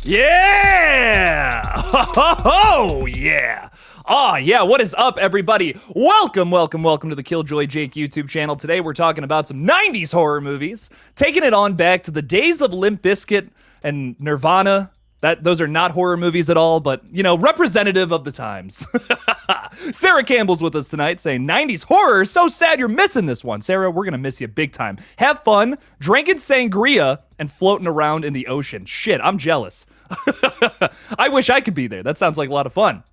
Yeah! Oh, yeah! Oh, yeah, what is up, everybody? Welcome to the KillJoy Jake YouTube channel. Today, we're talking about some 90s horror movies, taking it on back to the days of Limp Bizkit and Nirvana. Those are not horror movies at all, but, you know, representative of the times. Sarah Campbell's with us tonight saying, 90s horror, so sad you're missing this one. Sarah, we're gonna miss you big time. Have fun, drinking sangria, and floating around in the ocean. Shit, I'm jealous. I wish I could be there. That sounds like a lot of fun.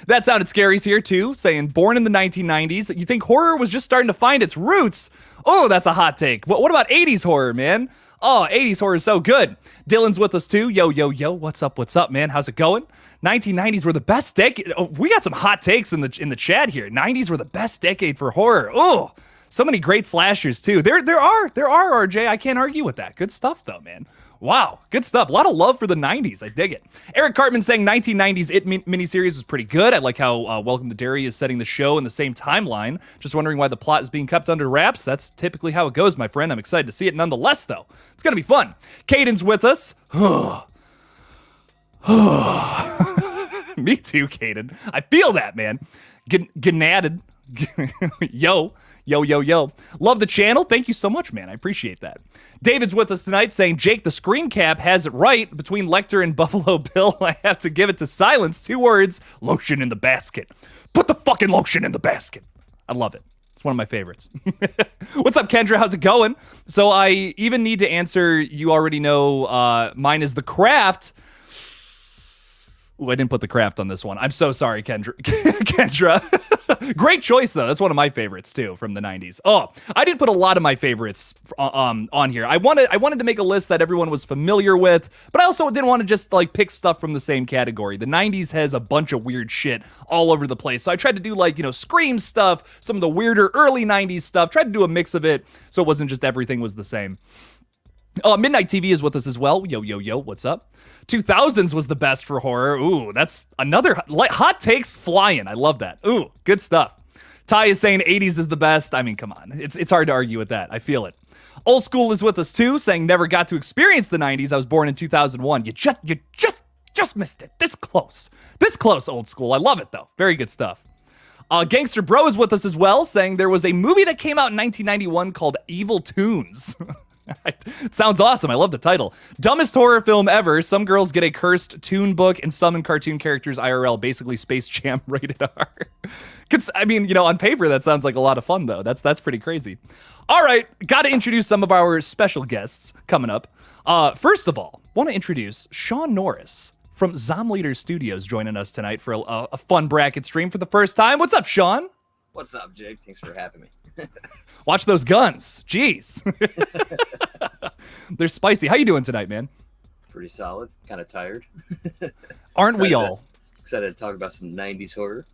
That Sounded Scary's here too, saying, born in the 1990s. You think horror was just starting to find its roots? Oh, that's a hot take. What about 80s horror, man? Oh, 80s horror is so good. Dylan's with us too. Yo, what's up, man? How's it going? 1990s were the best decade. Oh, we got some hot takes in the chat here. 90s were the best decade for horror. Oh, so many great slashers too. There are, RJ. I can't argue with that. Good stuff though, man. Wow, good stuff. A lot of love for the 90s. I dig it. Eric Cartman saying 1990s It miniseries was pretty good. I like how Welcome to Derry is setting the show in the same timeline. Just wondering why the plot is being kept under wraps. That's typically how it goes, my friend. I'm excited to see it nonetheless, though. It's going to be fun. Caden's with us. Me too, Caden. I feel that, man. Gnatted. Yo. Love the channel. Thank you so much, man. I appreciate that. David's with us tonight saying, Jake, the screen cap has it right. Between Lecter and Buffalo Bill, I have to give it to Silence. 2 words, lotion in the basket. Put the fucking lotion in the basket. I love it. It's one of my favorites. What's up, Kendra? How's it going? So I even need to answer, you already know, mine is The Craft. Ooh, I didn't put The Craft on this one. I'm so sorry, Kendra. Great choice, though. That's one of my favorites, too, from the 90s. Oh, I didn't put a lot of my favorites on here. I wanted to make a list that everyone was familiar with, but I also didn't want to just, like, pick stuff from the same category. The 90s has a bunch of weird shit all over the place, so I tried to do, like, you know, Scream stuff, some of the weirder early 90s stuff, tried to do a mix of it so it wasn't just everything was the same. Midnight TV is with us as well. Yo, what's up? 2000s was the best for horror. Ooh, that's another hot takes flying. I love that. Ooh, good stuff. Ty is saying 80s is the best. I mean, come on. It's hard to argue with that. I feel it. Old School is with us too, saying never got to experience the 90s. I was born in 2001. You just missed it. This close, Old School. I love it though. Very good stuff. Gangster Bro is with us as well, saying there was a movie that came out in 1991 called Evil Toons. It sounds awesome. I love the title. Dumbest horror film ever. Some girls get a cursed tune book and summon cartoon characters IRL. Basically Space Jam rated R. I mean, you know, on paper, that sounds like a lot of fun, though. That's pretty crazy. All right. Got to introduce some of our special guests coming up. First of all, want to introduce Sean Norris from Zomleader Studios joining us tonight for a fun bracket stream for the first time. What's up, Sean? What's up, Jake? Thanks for having me. Watch those guns. Jeez. They're spicy. How you doing tonight, man? Pretty solid. Kind of tired. Aren't we all? Excited to talk about some 90s horror.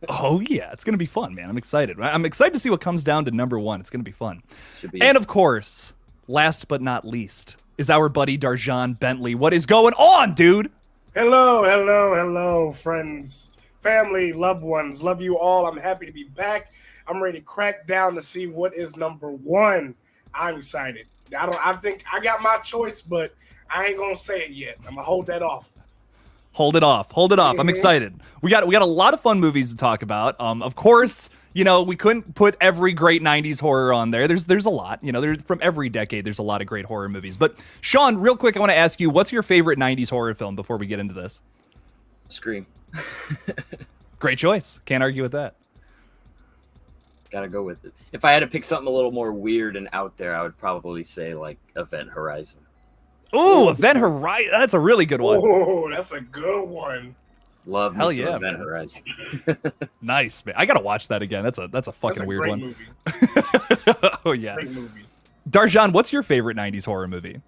Oh, yeah. It's going to be fun, man. I'm excited. I'm excited to see what comes down to number 1. It's going to be fun. Should be. And, of course, last but not least, is our buddy Darjan Bentley. What is going on, dude? Hello, friends, family, loved ones. Love you all. I'm happy to be back. I'm ready to crack down to see what is number 1. I'm excited. I think I got my choice, but I ain't gonna say it yet. I'm gonna hold that off. Hold it off. I'm excited. We got a lot of fun movies to talk about. Of course, you know, we couldn't put every great 90s horror on there. There's a lot. You know, there's from every decade, there's a lot of great horror movies. But Sean, real quick, I want to ask you, what's your favorite 90s horror film before we get into this? Scream. Great choice. Can't argue with that. Gotta go with it. If I had to pick something a little more weird and out there, I would probably say like Event Horizon. Ooh, Event Horizon. That's a really good one. Oh, that's a good one. Love Hell me some yeah, Event man. Horizon. Nice, man. I gotta watch that again. That's a fucking weird great one. Movie. Oh yeah. Great movie. Darjan, what's your favorite 90s horror movie?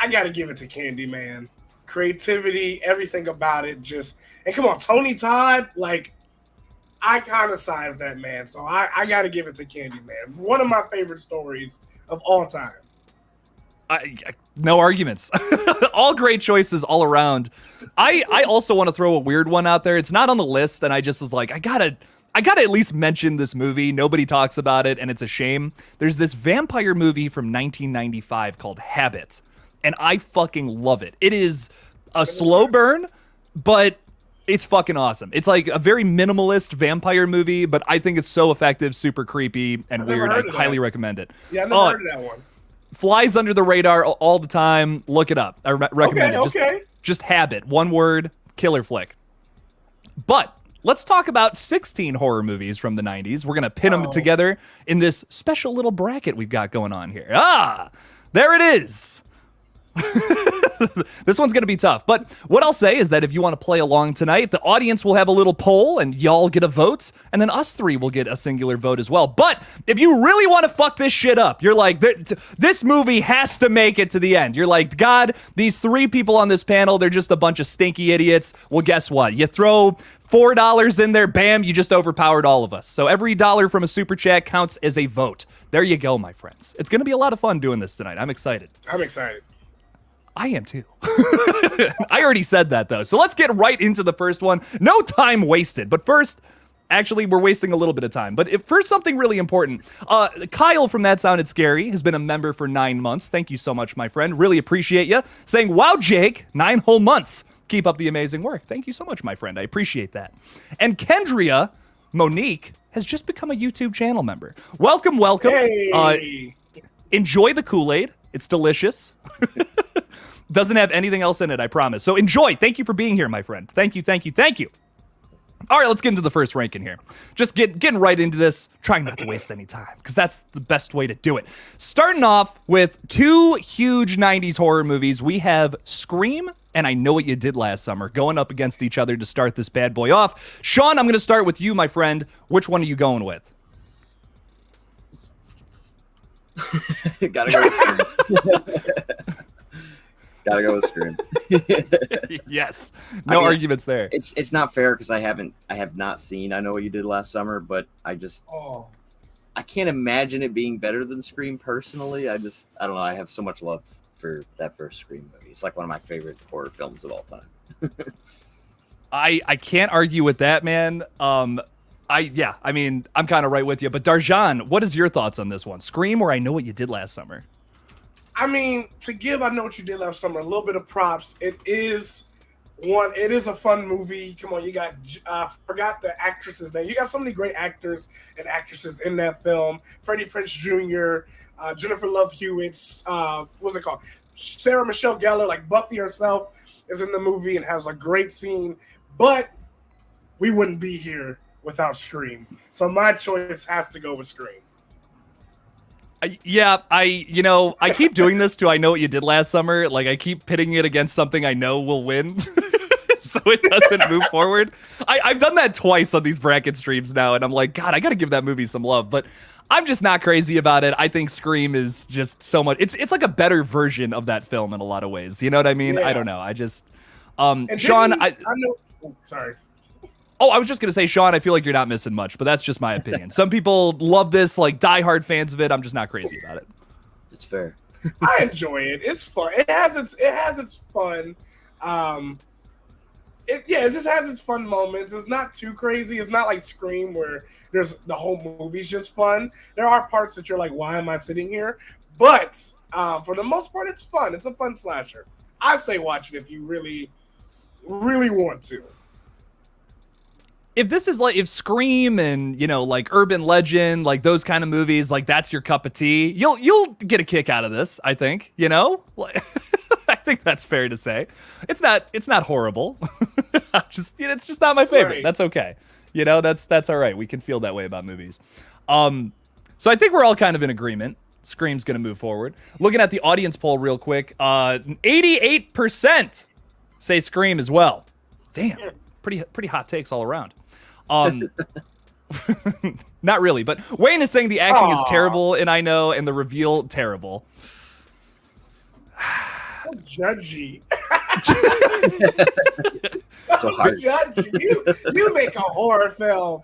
I gotta give it to Candyman. Creativity, everything about it. And come on, Tony Todd, like, iconicized that man. So I gotta give it to Candyman. One of my favorite stories of all time. No arguments. All great choices all around. I also want to throw a weird one out there. It's not on the list, and I just was like, I gotta at least mention this movie. Nobody talks about it, and it's a shame. There's this vampire movie from 1995 called Habit, and I fucking love it. It is a slow burn, but it's fucking awesome. It's like a very minimalist vampire movie, but I think it's so effective, super creepy, and weird. I highly recommend it. Yeah, I never heard of that one. Flies under the radar all the time. Look it up. I recommend it. Just Habit. One word. Killer flick. But let's talk about 16 horror movies from the 90s. We're going to pin them together in this special little bracket we've got going on here. There it is. This one's going to be tough. But what I'll say is that if you want to play along tonight, the audience will have a little poll and y'all get a vote. And then us three will get a singular vote as well. But if you really want to fuck this shit up, you're like, this movie has to make it to the end. You're like, God, these three people on this panel, they're just a bunch of stinky idiots. Well, guess what? You throw $4 in there, bam, you just overpowered all of us. So every dollar from a super chat counts as a vote. There you go, my friends. It's going to be a lot of fun doing this tonight. I'm excited. I am too. I already said that though. So let's get right into the first one. No time wasted. But first, actually, we're wasting a little bit of time. But first, something really important. Kyle from That Sounded Scary has been a member for 9 months. Thank you so much, my friend. Really appreciate you. Saying, wow, Jake, 9 whole months. Keep up the amazing work. Thank you so much, my friend. I appreciate that. And Monique has just become a YouTube channel member. Welcome. Hey. Enjoy the Kool-Aid. It's delicious. Doesn't have anything else in it, I promise. So enjoy. Thank you for being here, my friend. Thank you. All right, let's get into the first ranking here. Just getting right into this, trying not to waste any time, because that's the best way to do it. Starting off with 2 huge 90s horror movies, we have Scream and I Know What You Did Last Summer going up against each other to start this bad boy off. Sean, I'm going to start with you, my friend. Which one are you going with? Gotta go with Scream. Gotta go with Scream. Yes. No arguments there. It's not fair because I have not seen I Know What You Did Last Summer, but I can't imagine it being better than Scream personally. I don't know. I have so much love for that first Scream movie. It's like one of my favorite horror films of all time. I can't argue with that, man. I'm kind of right with you. But Darjan, what is your thoughts on this one? Scream or I Know What You Did Last Summer? I mean, to give I Know What You Did Last Summer a little bit of props, it is a fun movie. Come on, you got, forgot the actress's name. You got so many great actors and actresses in that film. Freddie Prinze Jr., Jennifer Love Hewitt's, what's it called? Sarah Michelle Gellar, like Buffy herself, is in the movie and has a great scene. But we wouldn't be here without Scream. So my choice has to go with Scream. I keep doing this to I Know What You Did Last Summer. Like, I keep pitting it against something I know will win. So it doesn't move forward. I've done that twice on these bracket streams now, and I'm like, God, I got to give that movie some love. But I'm just not crazy about it. I think Scream is just so much. It's like a better version of that film in a lot of ways. You know what I mean? Yeah. I don't know. I just, Sean, I know. Oh, sorry. Oh, I was just going to say, Sean, I feel like you're not missing much, but that's just my opinion. Some people love this, like diehard fans of it. I'm just not crazy about it. It's fair. I enjoy it. It's fun. It has its fun. It just has its fun moments. It's not too crazy. It's not like Scream where the whole movie's just fun. There are parts that you're like, why am I sitting here? But for the most part, it's fun. It's a fun slasher. I say watch it if you really, really want to. If this is like, if Scream and, like Urban Legend, like those kind of movies, like that's your cup of tea, you'll get a kick out of this, I think, I think that's fair to say. It's not horrible. It's just not my favorite. Right. That's okay. That's all right. We can feel that way about movies. So I think we're all kind of in agreement. Scream's going to move forward. Looking at the audience poll real quick, 88% say Scream as well. Damn. Pretty hot takes all around. Not really, but Wayne is saying the acting is terrible, and I know, and the reveal terrible. So judgy. So hard. You make a horror film.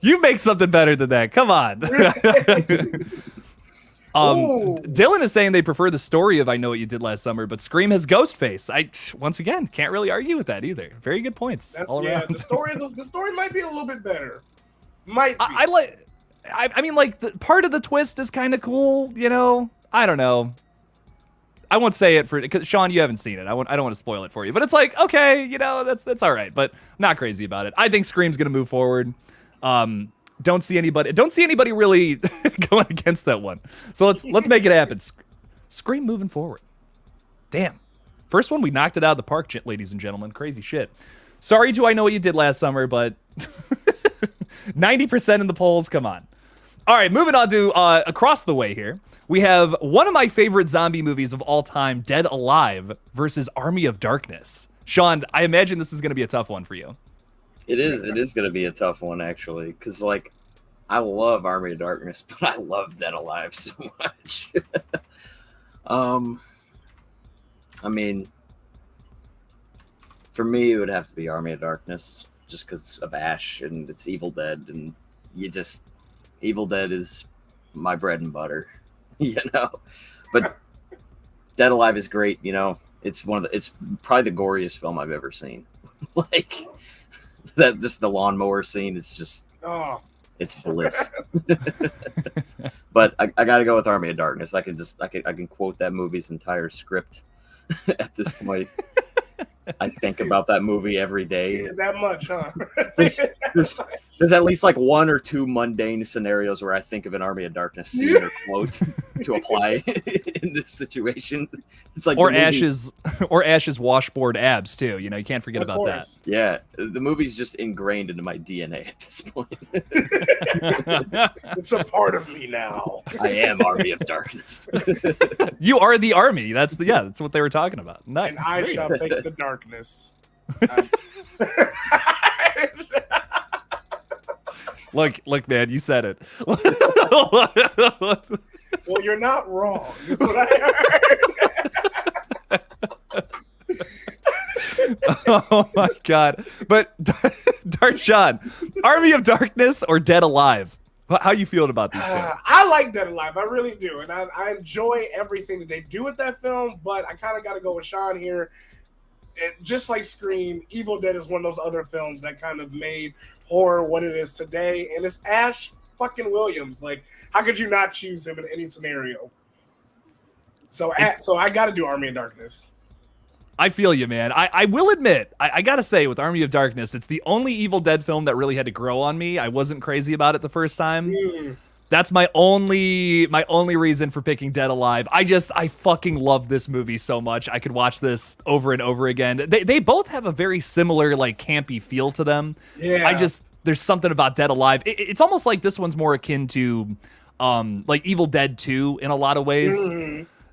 you make something better than that. Come on. Dylan is saying they prefer the story of I Know What You Did Last Summer, but Scream has Ghostface. I once again can't really argue with that either. Very good points. The story might be a little bit better. Might be. I mean, like the part of the twist is kind of cool. I don't know. I won't say it because Sean, you haven't seen it. I don't want to spoil it for you, but it's like, okay, that's all right, but I'm not crazy about it. I think Scream's gonna move forward. Don't see anybody really going against that one. So let's make it happen. Scream moving forward. Damn. First one, we knocked it out of the park, ladies and gentlemen. Crazy shit. Sorry to I Know What You Did Last Summer, but 90% in the polls. Come on. All right, moving on to across the way here. We have one of my favorite zombie movies of all time, Dead Alive, versus Army of Darkness. Sean, I imagine this is going to be a tough one for you. It is going to be a tough one, actually, because, like, I love Army of Darkness, but I love Dead Alive so much. I mean, for me, it would have to be Army of Darkness, just because of Ash and it's Evil Dead, and Evil Dead is my bread and butter, But Dead Alive is great, It's probably the goriest film I've ever seen. Like that, just the lawnmower scene. It's just, it's bliss. But I got to go with Army of Darkness. I can quote that movie's entire script at this point. I think about that movie every day. That much, huh? There's at least like one or two mundane scenarios where I think of an Army of Darkness scene or quote to apply in this situation. It's like Ash's washboard abs too. You can't forget about that. Yeah, the movie's just ingrained into my DNA at this point. It's a part of me now. I am Army of Darkness. You are the army. That's what they were talking about. Nice. And I shall take the darkness. Look, man, you said it. Well, you're not wrong. Is what I heard. Oh my god! But Darshan, Army of Darkness or Dead Alive? How you feeling about these films? I like Dead Alive. I really do, and I enjoy everything that they do with that film. But I kind of got to go with Sean here. Just like Scream, Evil Dead is one of those other films that kind of made horror what it is today, and it's Ash fucking Williams. Like, how could you not choose him in any scenario? So I got to do Army of Darkness. I feel you, man. I will admit, I gotta say, with Army of Darkness, it's the only Evil Dead film that really had to grow on me. I wasn't crazy about it the first time. That's my only reason for picking Dead Alive. I fucking love this movie so much. I could watch this over and over again. They both have a very similar, like, campy feel to them. Yeah. There's something about Dead Alive. It's almost like this one's more akin to, like Evil Dead 2 in a lot of ways.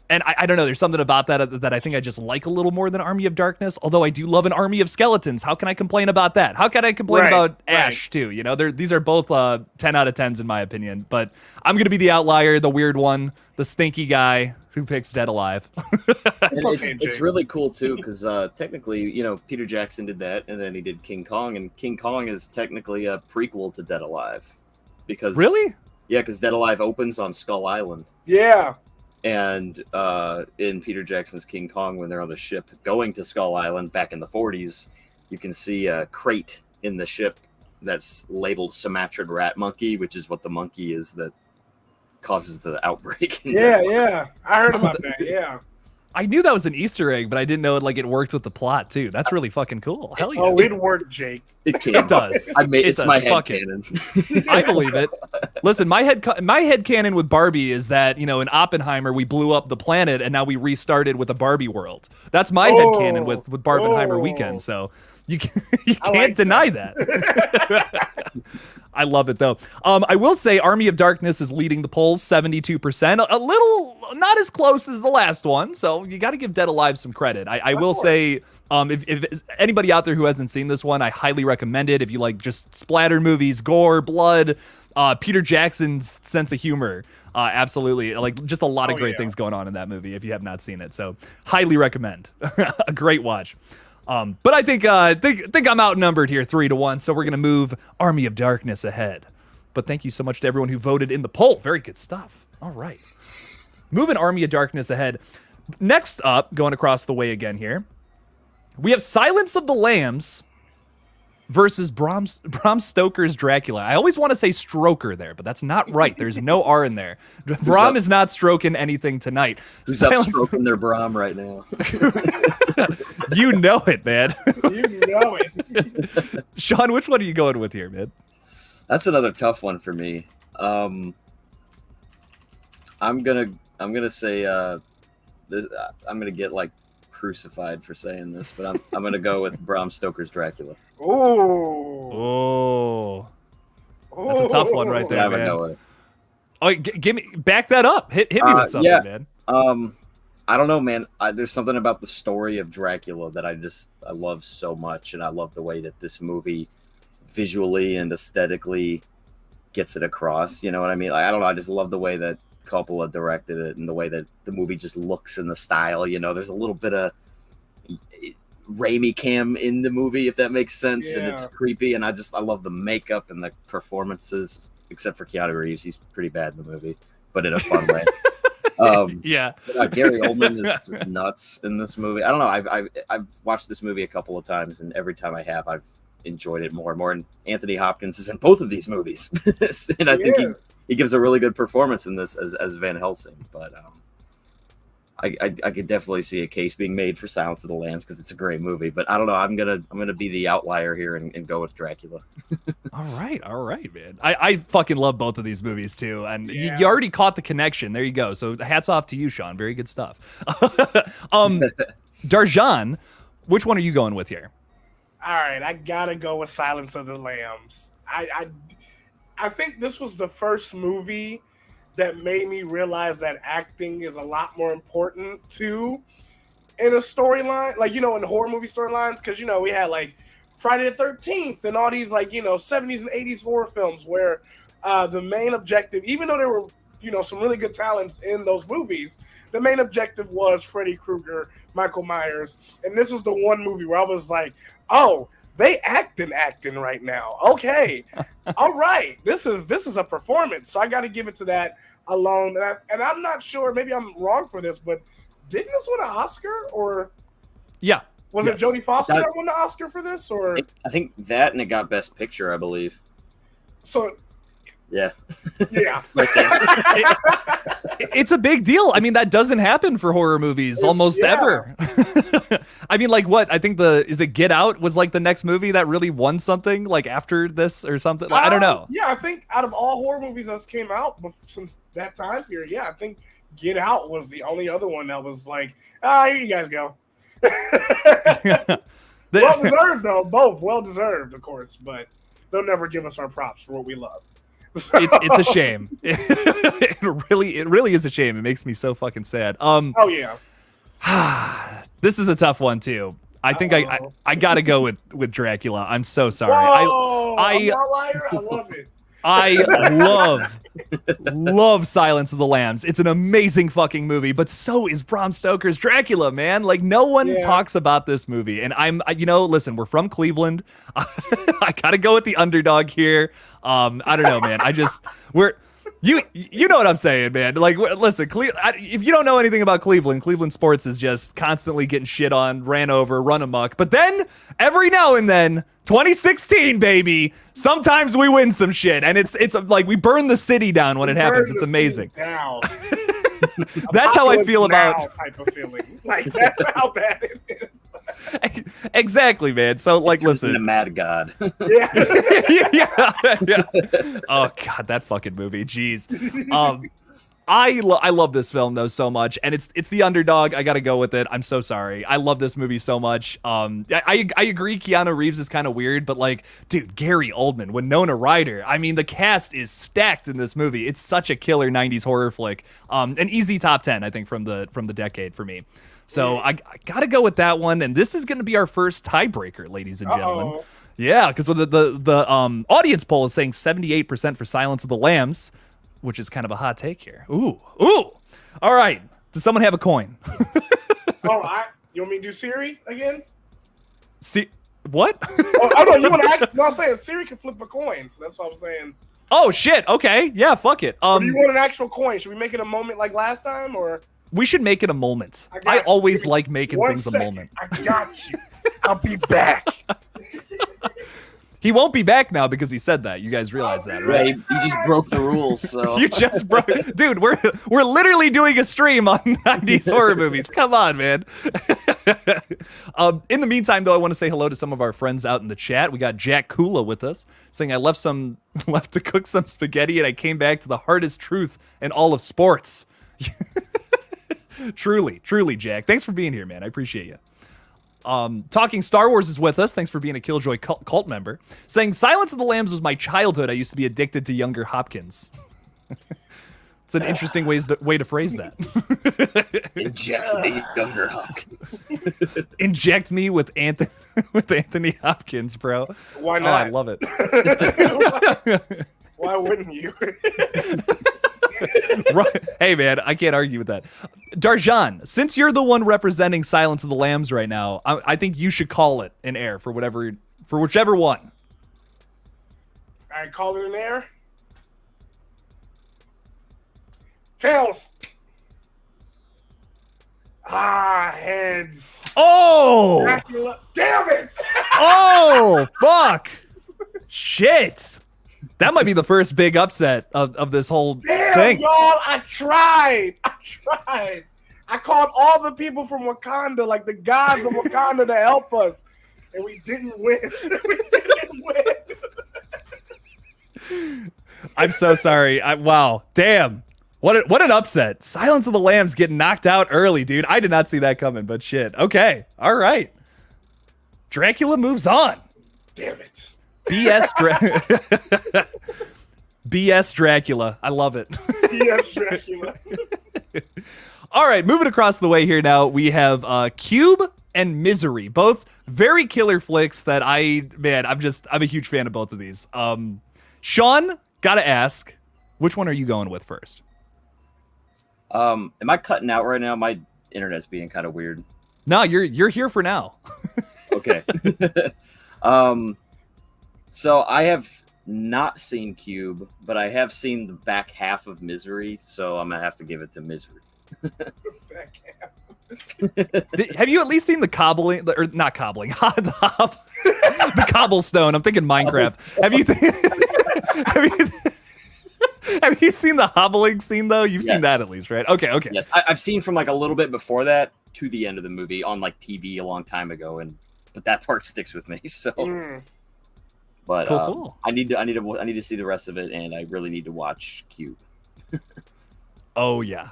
And I don't know, there's something about that I think I just like a little more than Army of Darkness, although I do love an Army of Skeletons. How can I complain about that? How can I complain about Ash, too? These are both 10 out of 10s in my opinion, but I'm going to be the outlier, the weird one, the stinky guy who picks Dead Alive. It's really cool, too, because technically, Peter Jackson did that, and then he did King Kong, and King Kong is technically a prequel to Dead Alive. Really? Yeah, because Dead Alive opens on Skull Island. Yeah. And in Peter Jackson's King Kong, when they're on the ship going to Skull Island back in the 40s, you can see a crate in the ship that's labeled Sumatran rat monkey, which is what the monkey is that causes the outbreak. Yeah. I heard about that, yeah. I knew that was an Easter egg, but I didn't know it worked with the plot too. That's really fucking cool. Hell yeah. Oh, it worked, Jake. It does. It's my head canon. I believe it. Listen, my head canon with Barbie is that, in Oppenheimer we blew up the planet and now we restarted with a Barbie world. That's my head canon with Barbenheimer Weekend. So you can't deny that. I love it though. I will say Army of Darkness is leading the polls 72%. A little not as close as the last one, so you got to give Dead Alive some credit. I will say if anybody out there who hasn't seen this one, I highly recommend it. If you like just splatter movies, gore, blood, Peter Jackson's sense of humor, absolutely, like just a lot of great things going on in that movie if you have not seen it. So highly recommend. A great watch. But I think I'm outnumbered here 3-1, so we're gonna move Army of Darkness ahead. But thank you so much to everyone who voted in the poll. Very good stuff. All right, moving Army of Darkness ahead. Next up, going across the way again here, we have Silence of the Lambs versus Bram Stoker's Dracula. I always want to say Stroker there, but that's not right. There's no R in there. Bram is not stroking anything tonight. Who's up stroking their Bram right now? You know it, man. You know it. Sean, which one are you going with here, man? That's another tough one for me. I'm gonna say I'm gonna get like crucified for saying this, but I'm gonna go with Bram Stoker's Dracula. Oh, that's a tough one right there, man. Go with it. Oh, give me back that up. Hit me with something, man. I don't know, man. There's something about the story of Dracula that I love so much, and I love the way that this movie visually and aesthetically gets it across. You know what I mean? Like, I don't know. I just love the way that Coppola directed it and the way that the movie just looks in the style. You know, there's a little bit of Raimi cam in the movie, if that makes sense, and it's creepy. And I love the makeup and the performances, except for Keanu Reeves. He's pretty bad in the movie, but in a fun way. Gary Oldman is just nuts in this movie. I don't know. I've watched this movie a couple of times, and every time I have, I've enjoyed it more and more. And Anthony Hopkins is in both of these movies, and I think he gives a really good performance in this as Van Helsing. But I could definitely see a case being made for Silence of the Lambs because it's a great movie. But I don't know. I'm gonna be the outlier here and go with Dracula. All right, man. I fucking love both of these movies too, and you already caught the connection. There you go. So hats off to you, Sean. Very good stuff. Darjan, which one are you going with here? All right, I gotta go with Silence of the Lambs. I think this was the first movie that made me realize that acting is a lot more important too in a storyline, like, you know, in horror movie storylines, because, you know, we had like Friday the 13th and all these, like, you know, 70s and 80s horror films where the main objective, even though there were, you know, some really good talents in those movies, the main objective was Freddy Krueger, Michael Myers, and this was the one movie where I was like, oh, they acting right now. Okay, all right, this is a performance, so I got to give it to that alone. And I'm not sure, maybe I'm wrong for this, but didn't this win an Oscar, or was it Jodie Foster that won the Oscar for this, or I think that, and it got Best Picture, I believe. So. Yeah. It's a big deal. I mean, that doesn't happen for horror movies almost ever. I mean, like, what? I think is it Get Out was like the next movie that really won something like after this or something? Like, I don't know. Yeah, I think out of all horror movies that came out since that time period, I think Get Out was the only other one that was like, here you guys go. Well deserved though, both well deserved, of course, but they'll never give us our props for what we love. It's a shame. It really is a shame. It makes me so fucking sad. This is a tough one too. I think I gotta go with Dracula. I'm so sorry. Whoa, I'm not a liar. I love it. I love Silence of the Lambs. It's an amazing fucking movie, but so is Bram Stoker's Dracula, man. Like, no one talks about this movie. And listen, we're from Cleveland. I gotta go with the underdog here. I don't know, man. You know what I'm saying, man. Like, listen, if you don't know anything about Cleveland sports is just constantly getting shit on, ran over, run amok. But then, every now and then, 2016, baby, sometimes we win some shit. And it's like we burn the city down when it happens. It's amazing. That's how I feel about type of feeling. Like, that's how bad it is. Exactly, man. So, like, listen, the Mad God. yeah. Oh God, that fucking movie. Jeez. I love this film though so much, and it's the underdog. I gotta go with it. I'm so sorry. I love this movie so much. I agree. Keanu Reeves is kind of weird, but like, dude, Gary Oldman, Winona Ryder. I mean, the cast is stacked in this movie. It's such a killer '90s horror flick. An easy top 10, I think, from the decade for me. So I gotta go with that one, and this is gonna be our first tiebreaker, ladies and gentlemen. Yeah, because the audience poll is saying 78% for Silence of the Lambs, which is kind of a hot take here. Ooh. All right. Does someone have a coin? You want me to do Siri again? See what? No, you want to act? No, I'm saying Siri can flip a coin, so that's what I'm saying. Oh shit. Okay. Yeah. Fuck it. Or do you want an actual coin? Should we make it a moment like last time, or? We should make it a moment. I always like making things a moment. I got you. I'll be back. He won't be back now because he said that. You guys realize that, right? Yeah, you just broke the rules. So You just broke, dude. We're literally doing a stream on 90s horror movies. Come on, man. In the meantime, though, I want to say hello to some of our friends out in the chat. We got Jack Kula with us, saying I left to cook some spaghetti and I came back to the hardest truth in all of sports. Truly, Jack. Thanks for being here, man. I appreciate you. Talking Star Wars is with us. Thanks for being a KillJoy cult member. Saying Silence of the Lambs was my childhood. I used to be addicted to younger Hopkins. It's an interesting way to phrase that. inject me, younger Hopkins. Inject me with Anthony Hopkins, bro. Why not? Oh, I love it. Why wouldn't you? Right. Hey, man, I can't argue with that. Darjan, since you're the one representing Silence of the Lambs right now, I think you should call it an air for whichever one. I call it an air. Tails. Heads. Oh! Dracula. Damn it! Oh, fuck. Shit. That might be the first big upset of this whole thing. Y'all, I tried. I called all the people from Wakanda, like the gods of Wakanda, to help us, and we didn't win. I'm so sorry. Wow. Damn. What an upset. Silence of the Lambs getting knocked out early, dude. I did not see that coming, but shit. Okay. All right. Dracula moves on. Damn it. BS Dracula. I love it. BS Dracula. All right, moving across the way here now, we have Cube and Misery, both very killer flicks that I'm a huge fan of both of these. Sean, gotta ask, which one are you going with first? Am I cutting out right now? My internet's being kind of weird. No, you're here for now. Okay. So I have not seen Cube, but I have seen the back half of Misery, so I'm gonna have to give it to Misery. Have you at least seen the cobbling, or not cobbling, the cobblestone? I'm thinking Minecraft. Have you seen the hobbling scene though? You've seen that at least, right? Okay. Yes, I've seen from like a little bit before that to the end of the movie on like TV a long time ago, but that part sticks with me. So. But cool. I need to see the rest of it, and I really need to watch Cube. Oh yeah.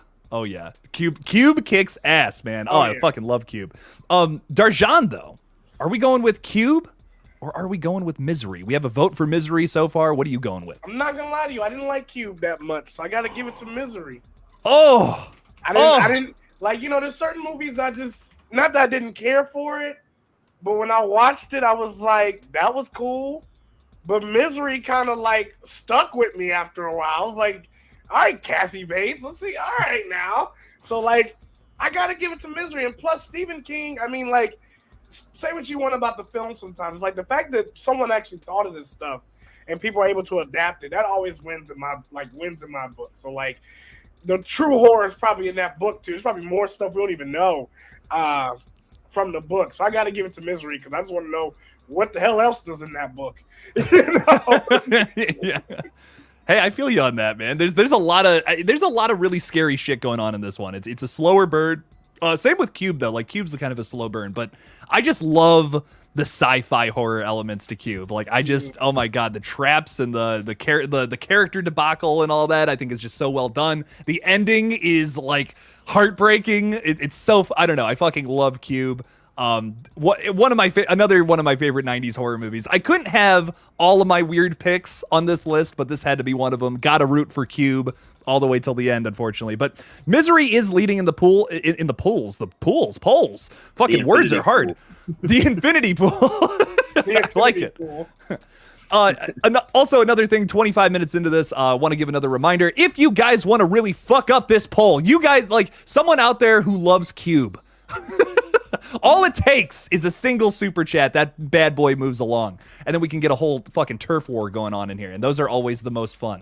Cube kicks ass, man. I fucking love Cube. Darjan though, are we going with Cube or are we going with Misery? We have a vote for Misery so far. What are you going with? I'm not gonna lie to you. I didn't like Cube that much, so I got to give it to Misery. I didn't like. There's certain movies not that I didn't care for it, but when I watched it, I was like, that was cool. But Misery kind of like stuck with me after a while. I was like, all right, Kathy Bates, let's see. All right now. So like, I got to give it to Misery. And plus Stephen King, I mean, like, say what you want about the film sometimes. Like the fact that someone actually thought of this stuff and people are able to adapt it, that always wins in my book. So like the true horror is probably in that book too. There's probably more stuff we don't even know from the book. So I got to give it to Misery because I just want to know what the hell else is in that book. Yeah. Hey, I feel you on that, man. There's a lot of really scary shit going on in this one. It's a slower burn. Same with Cube though. Like Cube's kind of a slow burn, but I just love the sci-fi horror elements to Cube. Like oh my god, the traps and the character debacle and all that I think is just so well done. The ending is like heartbreaking. It's so I don't know. I fucking love Cube. Another one of my favorite 90s horror movies. I couldn't have all of my weird picks on this list, but this had to be one of them. Gotta root for Cube all the way till the end, unfortunately. But Misery is leading in the polls. Fucking words are hard. The infinity pool. I like it. Also, another thing, 25 minutes into this, want to give another reminder. If you guys want to really fuck up this poll, you guys, like someone out there who loves Cube, all it takes is a single super chat. That bad boy moves along. And then we can get a whole fucking turf war going on in here. And those are always the most fun.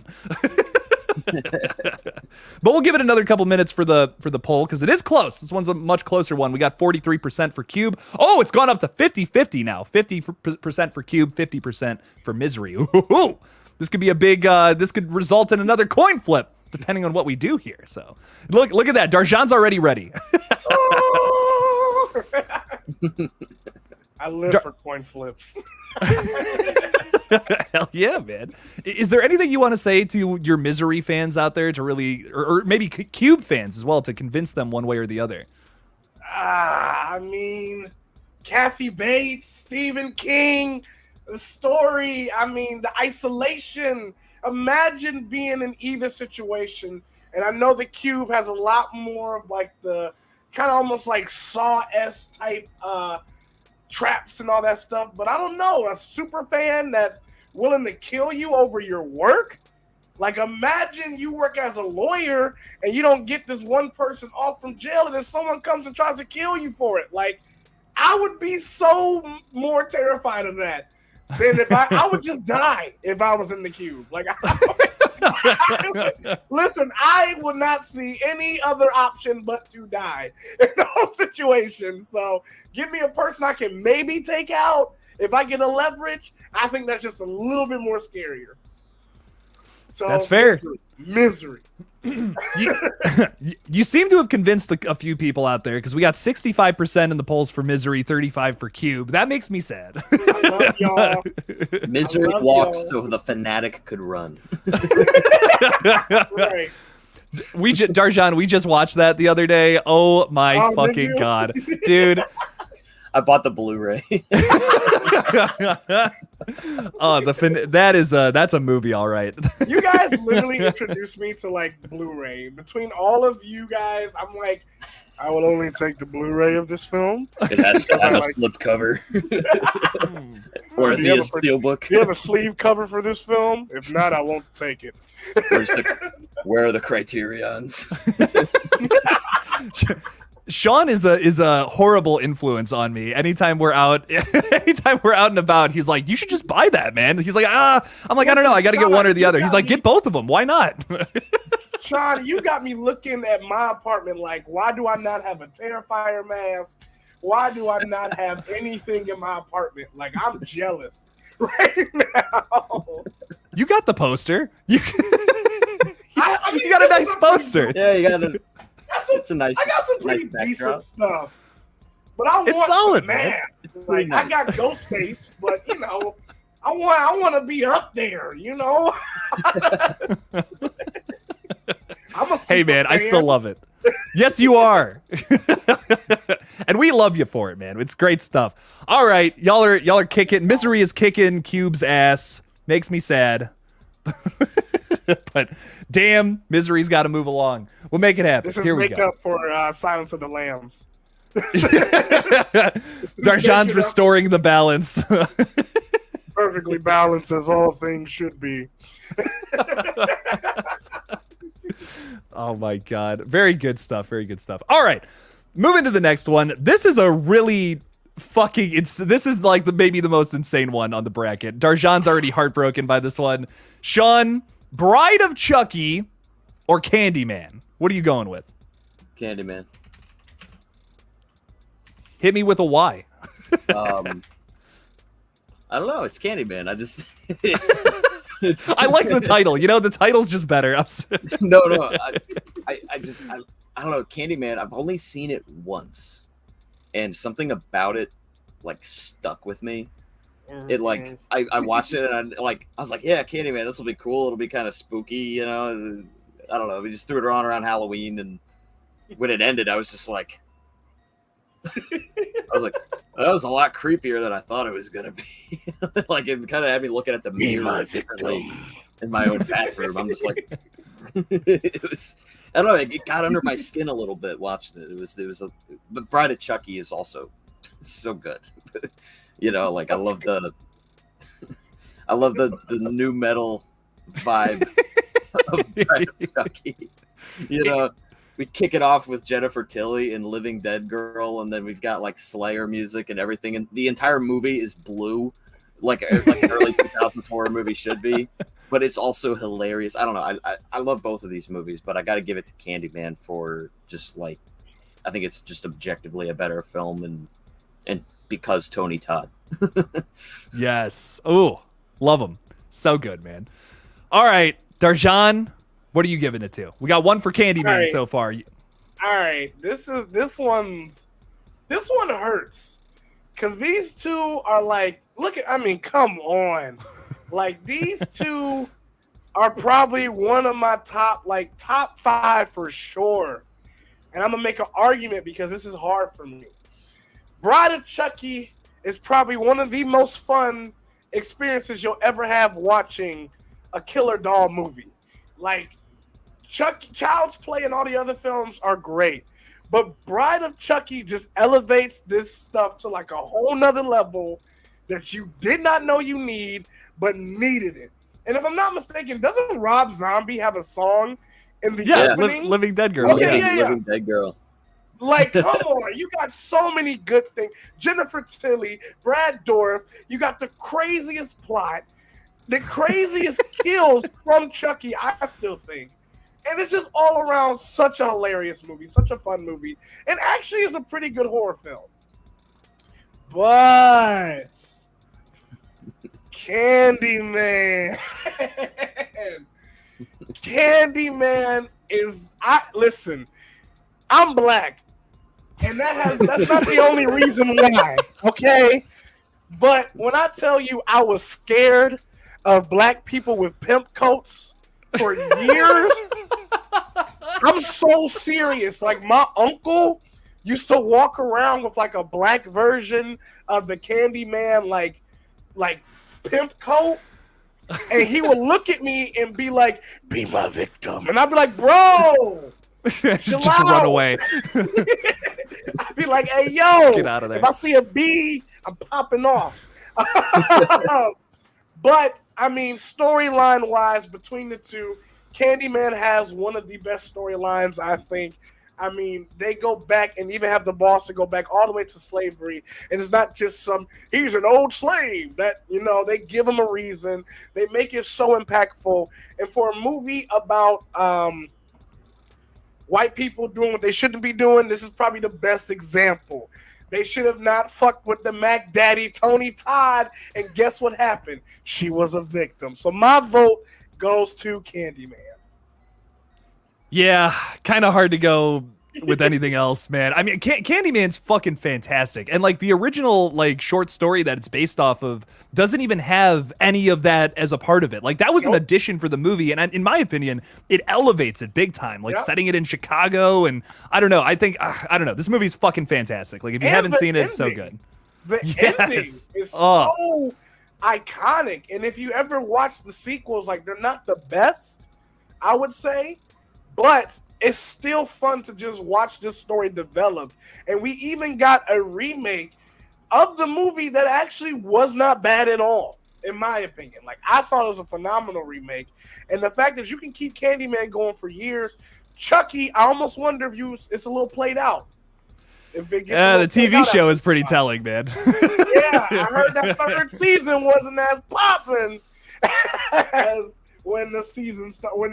But we'll give it another couple minutes for the poll because it is close. This one's a much closer one. We got 43% for Cube. Oh, it's gone up to 50-50 now. 50% for Cube, 50% for Misery. Ooh, this could be a big. This could result in another coin flip, depending on what we do here. So look at that. Darjan's already ready. I live for coin flips. Hell yeah, man. Is there anything you want to say to your Misery fans out there to really, or maybe Cube fans as well, to convince them one way or the other? I mean, Kathy Bates, Stephen King, the story. I mean, the isolation. Imagine being in either situation. And I know the Cube has a lot more of like the kind of almost like Saw-esque type traps and all that stuff, but I don't know, a super fan that's willing to kill you over your work. Like, imagine you work as a lawyer and you don't get this one person off from jail, and then someone comes and tries to kill you for it. Like, I would be so more terrified of that than if I would just die if I was in the Cube. Like, listen, I would not see any other option but to die in those situations. So give me a person I can maybe take out. If I get a leverage, I think that's just a little bit more scarier. So that's fair. Misery. You seem to have convinced a few people out there because we got 65% in the polls for Misery, 35% for Cube. That makes me sad. I love y'all. Misery walks so the fanatic could run. Right. Darjan, we just watched that the other day. Oh my fucking god, dude. I bought the Blu-ray. That's a movie, all right. You guys literally introduced me to like Blu-ray. Between all of you guys, I'm like, I will only take the Blu-ray of this film. It has to have a slip cover. Or the steelbook. Do you have a sleeve cover for this film? If not, I won't take it. Where are the criterions? Sean is a horrible influence on me. Anytime we're out and about, he's like, you should just buy that, man. He's like, I'm like, I don't know, I gotta get one or the other. He's like, get both of them. Why not? Sean, you got me looking at my apartment like, why do I not have a Terrifier mask? Why do I not have anything in my apartment? Like, I'm jealous right now. You got the poster. You you got a nice poster. Yeah, you got it. It's a nice. I got some pretty nice decent stuff, but I It's want solid, some man. masks. Like, nice. I got Ghostface, but you know, I want to be up there. You know. I'm a Hey man, fan. I still love it. Yes, you are. And we love you for it, man. It's great stuff. All right, y'all are kicking. Misery is kicking Cube's ass. Makes me sad. But damn, Misery's got to move along. We'll make it happen. This is Here we make go. up for Silence of the Lambs. Darjan's restoring the balance. Perfectly balanced as all things should be. Oh my god. Very good stuff. Very good stuff. All right. Moving to the next one. This is a really this is like maybe the most insane one on the bracket. Darjan's already heartbroken by this one. Sean, Bride of Chucky or Candyman? What are you going with? Candyman. Hit me with a why. I don't know. It's Candyman. I like the title. You know, the title's just better. No. I don't know. Candyman, I've only seen it once, and something about it like stuck with me. It like I watched it and I was like, yeah, Candyman, this will be cool. It'll be kind of spooky, you know. I don't know. We just threw it around Halloween, and when it ended, I was just like, that was a lot creepier than I thought it was gonna be. Like, it kind of had me looking at the mirror in my own bathroom. I'm just like, it was. I don't know. It got under my skin a little bit watching it. But Bride of Chucky is also so good. You know, like I love the new metal vibe of Bride of Chucky. You know, we kick it off with Jennifer Tilly in Living Dead Girl, and then we've got like Slayer music and everything, and the entire movie is blue, like an early 2000s horror movie should be, but it's also hilarious. I don't know. I love both of these movies, but I got to give it to Candyman for just like, I think it's just objectively a better film, and because Tony Todd. Yes. Oh, love him. So good, man. All right, Darjan, what are you giving it to? We got one for Candyman so far. All right, this one hurts. Because these two are like, come on. Like, these two are probably one of my top 5 for sure. And I'm going to make an argument because this is hard for me. Bride of Chucky is probably one of the most fun experiences you'll ever have watching a killer doll movie. Like, Child's Play and all the other films are great. But Bride of Chucky just elevates this stuff to like a whole nother level that you did not know you need, but needed it. And if I'm not mistaken, doesn't Rob Zombie have a song in the opening? Living Dead Girl. Okay, yeah. Living Dead Girl. Like, come on, you got so many good things. Jennifer Tilly, Brad Dourif, you got the craziest plot, the craziest kills from Chucky, I still think. And it's just all around such a hilarious movie, such a fun movie. And actually is a pretty good horror film. But Candyman. Candyman is listen, I'm black. And that's not the only reason why. Okay? But when I tell you I was scared of black people with pimp coats for years, I'm so serious. Like, my uncle used to walk around with like a black version of the Candyman like pimp coat, and he would look at me and be like, "Be my victim," and I'd be like, "Bro, just run away." I'd be like, "Hey, yo, get out of there. If I see a bee, I'm popping off." But I mean, storyline wise, between the two, Candyman has one of the best storylines, I think. I mean, they go back and even have the boss to go back all the way to slavery. And it's not just he's an old slave that, they give him a reason. They make it so impactful. And for a movie about white people doing what they shouldn't be doing, this is probably the best example. They should have not fucked with the Mac Daddy, Tony Todd. And guess what happened? She was a victim. So my vote goes to Candyman. Yeah, kind of hard to go with anything else, man. I mean, Candyman's fucking fantastic. And like the original like short story that it's based off of doesn't even have any of that as a part of it. Like that was an addition for the movie. And in my opinion, it elevates it big time. Like setting it in Chicago. And I don't know. I think, I don't know. This movie's fucking fantastic. Like if you haven't seen it, it's so good. The ending is so iconic. And if you ever watch the sequels, like they're not the best, I would say. But it's still fun to just watch this story develop. And we even got a remake of the movie that actually was not bad at all, in my opinion. Like, I thought it was a phenomenal remake. And the fact that you can keep Candyman going for years, Chucky, I almost wonder if it's a little played out. If it gets the TV show is pretty telling, man. Yeah, I heard that third season wasn't as popping as when the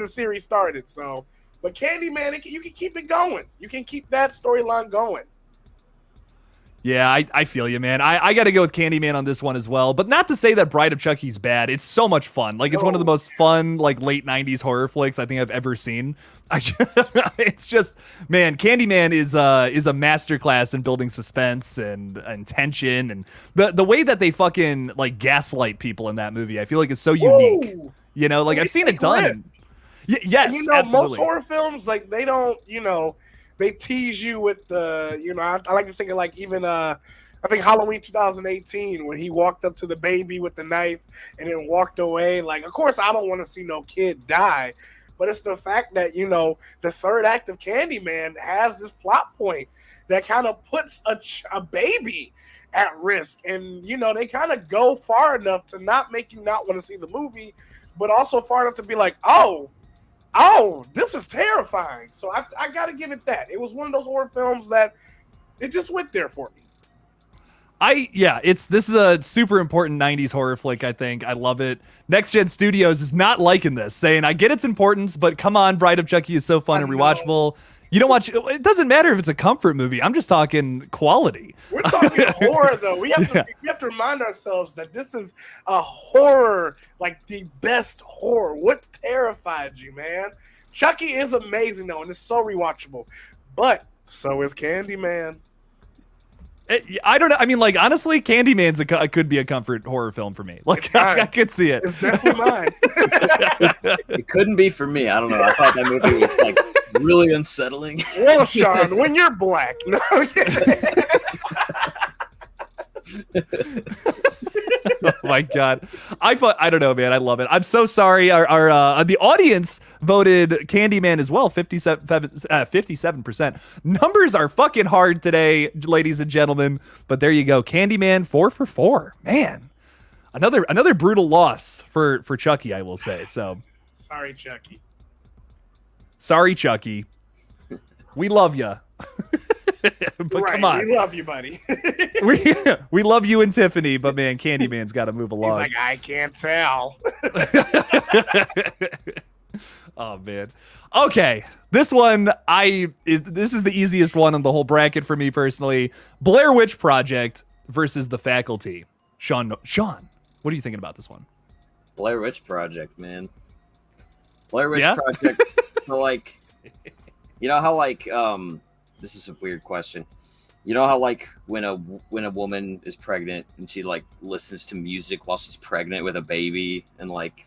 series started. So, but Candyman, you can keep it going. You can keep that storyline going. Yeah, I feel you, man. I got to go with Candyman on this one as well. But not to say that Bride of Chucky's bad. It's so much fun. Like, it's one of the most fun, like, late 90s horror flicks I think I've ever seen. It's just, man, Candyman is a masterclass in building suspense and tension. And the way that they fucking, like, gaslight people in that movie, I feel like is so unique. Ooh. You know, like, I've seen it done. Yes, and, absolutely. Most horror films, like, they don't, they tease you with the, I like to think of like even, I think Halloween 2018 when he walked up to the baby with the knife and then walked away. Like, of course, I don't want to see no kid die, but it's the fact that, the third act of Candyman has this plot point that kind of puts a baby at risk. And, they kind of go far enough to not make you not want to see the movie, but also far enough to be like, oh, this is terrifying. So I got to give it that. It was one of those horror films that it just went there for me. This is a super important 90s horror flick, I think. I love it. Next Gen Studios is not liking this, saying, I get its importance, but come on, Bride of Chucky is so fun and rewatchable. You don't watch it doesn't matter if it's a comfort movie. I'm just talking quality. We're talking horror though. We have to remind ourselves that this is a horror, like the best horror. What terrified you, man? Chucky is amazing though, and it's so rewatchable. But so is Candyman. I don't know. I mean, like, honestly, Candyman's could be a comfort horror film for me. Like, I could see it. It's definitely mine. It couldn't be for me. I don't know. I thought that movie was like really unsettling. Well, Sean, when you're black, no. Oh my god, I don't know, man. I love it. I'm so sorry. Our the audience voted Candyman as well. 57%. Numbers are fucking hard today, ladies and gentlemen. But there you go. Candyman 4 for 4. Man, another brutal loss for Chucky, I will say. So sorry, Chucky. Sorry, Chucky. We love you. But right, come on, we love you, buddy. we love you and Tiffany, but man, Candyman's got to move along. He's like, I can't tell. Oh man. Okay, this one this is the easiest one on the whole bracket for me personally. Blair Witch Project versus The Faculty. Sean, what are you thinking about this one? Blair Witch Project, man. Blair Witch Project. So like, you know how like this is a weird question. You know how like when a woman is pregnant and she like listens to music while she's pregnant with a baby, and like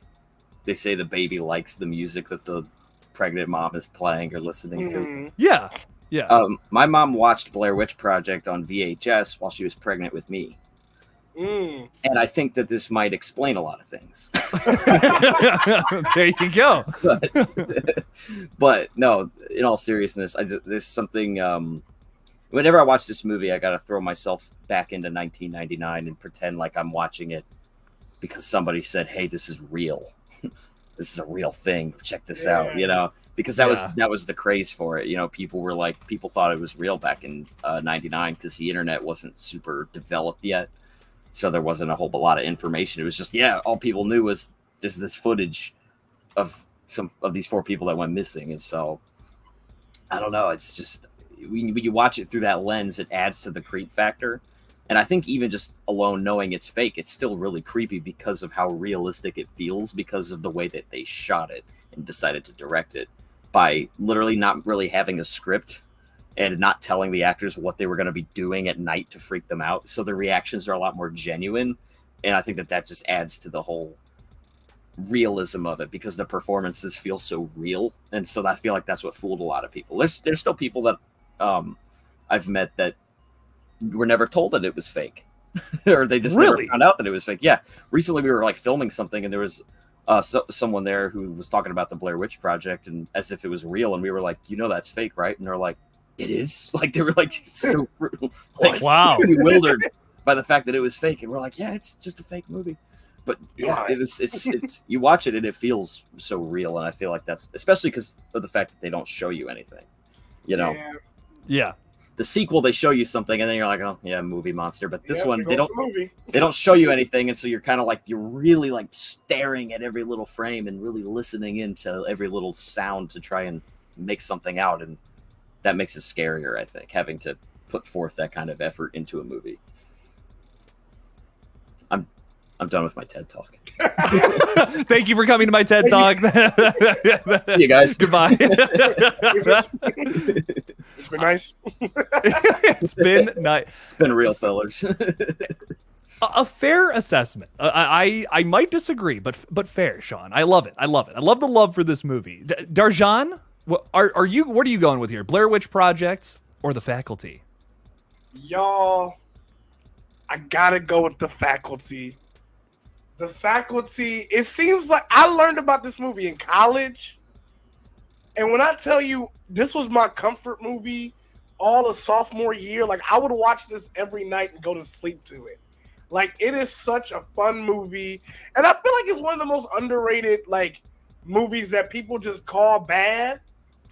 they say the baby likes the music that the pregnant mom is playing or listening to. Yeah. My mom watched Blair Witch Project on VHS while she was pregnant with me. And I think that this might explain a lot of things. There you go. But no, in all seriousness, there's something. Whenever I watch this movie, I gotta throw myself back into 1999 and pretend like I'm watching it because somebody said, "Hey, this is real. This is a real thing. Check this out." You know, because that was the craze for it. You know, people thought it was real back in '99 because the internet wasn't super developed yet. So there wasn't a whole lot of information. It was just, all people knew was there's this footage of some of these 4 people that went missing. And so, I don't know. It's just, when you watch it through that lens, it adds to the creep factor. And I think even just alone knowing it's fake, it's still really creepy because of how realistic it feels, because of the way that they shot it and decided to direct it by literally not really having a script and not telling the actors what they were going to be doing at night to freak them out. So the reactions are a lot more genuine. And I think that just adds to the whole realism of it because the performances feel so real. And so I feel like that's what fooled a lot of people. There's still people that I've met that were never told that it was fake. Or they just never found out that it was fake. Yeah. Recently we were like filming something and there was someone there who was talking about the Blair Witch Project and as if it was real. And we were like, that's fake, right? And they're like, it is. Like they were like so like, wow, bewildered by the fact that it was fake, and we're like, it's just a fake movie. But it's you watch it and it feels so real, and I feel like that's especially because of the fact that they don't show you anything. You know, the sequel they show you something, and then you're like, oh yeah, movie monster. But this one they don't show you anything, and so you're kind of like you're really like staring at every little frame and really listening into every little sound to try and make something out and. That makes it scarier, I think, having to put forth that kind of effort into a movie. I'm done with my TED Talk. Thank you for coming to my TED Talk. See you guys. Goodbye. It's been nice. It's been nice. It's been real, fellers. A fair assessment. I might disagree, but fair, Sean. I love it. I love the love for this movie. Darjan? What are you going with here? Blair Witch Project or The Faculty? Y'all, I gotta go with The Faculty. The Faculty, it seems like I learned about this movie in college. And when I tell you this was my comfort movie all of sophomore year, like I would watch this every night and go to sleep to it. Like it is such a fun movie. And I feel like it's one of the most underrated like movies that people just call bad.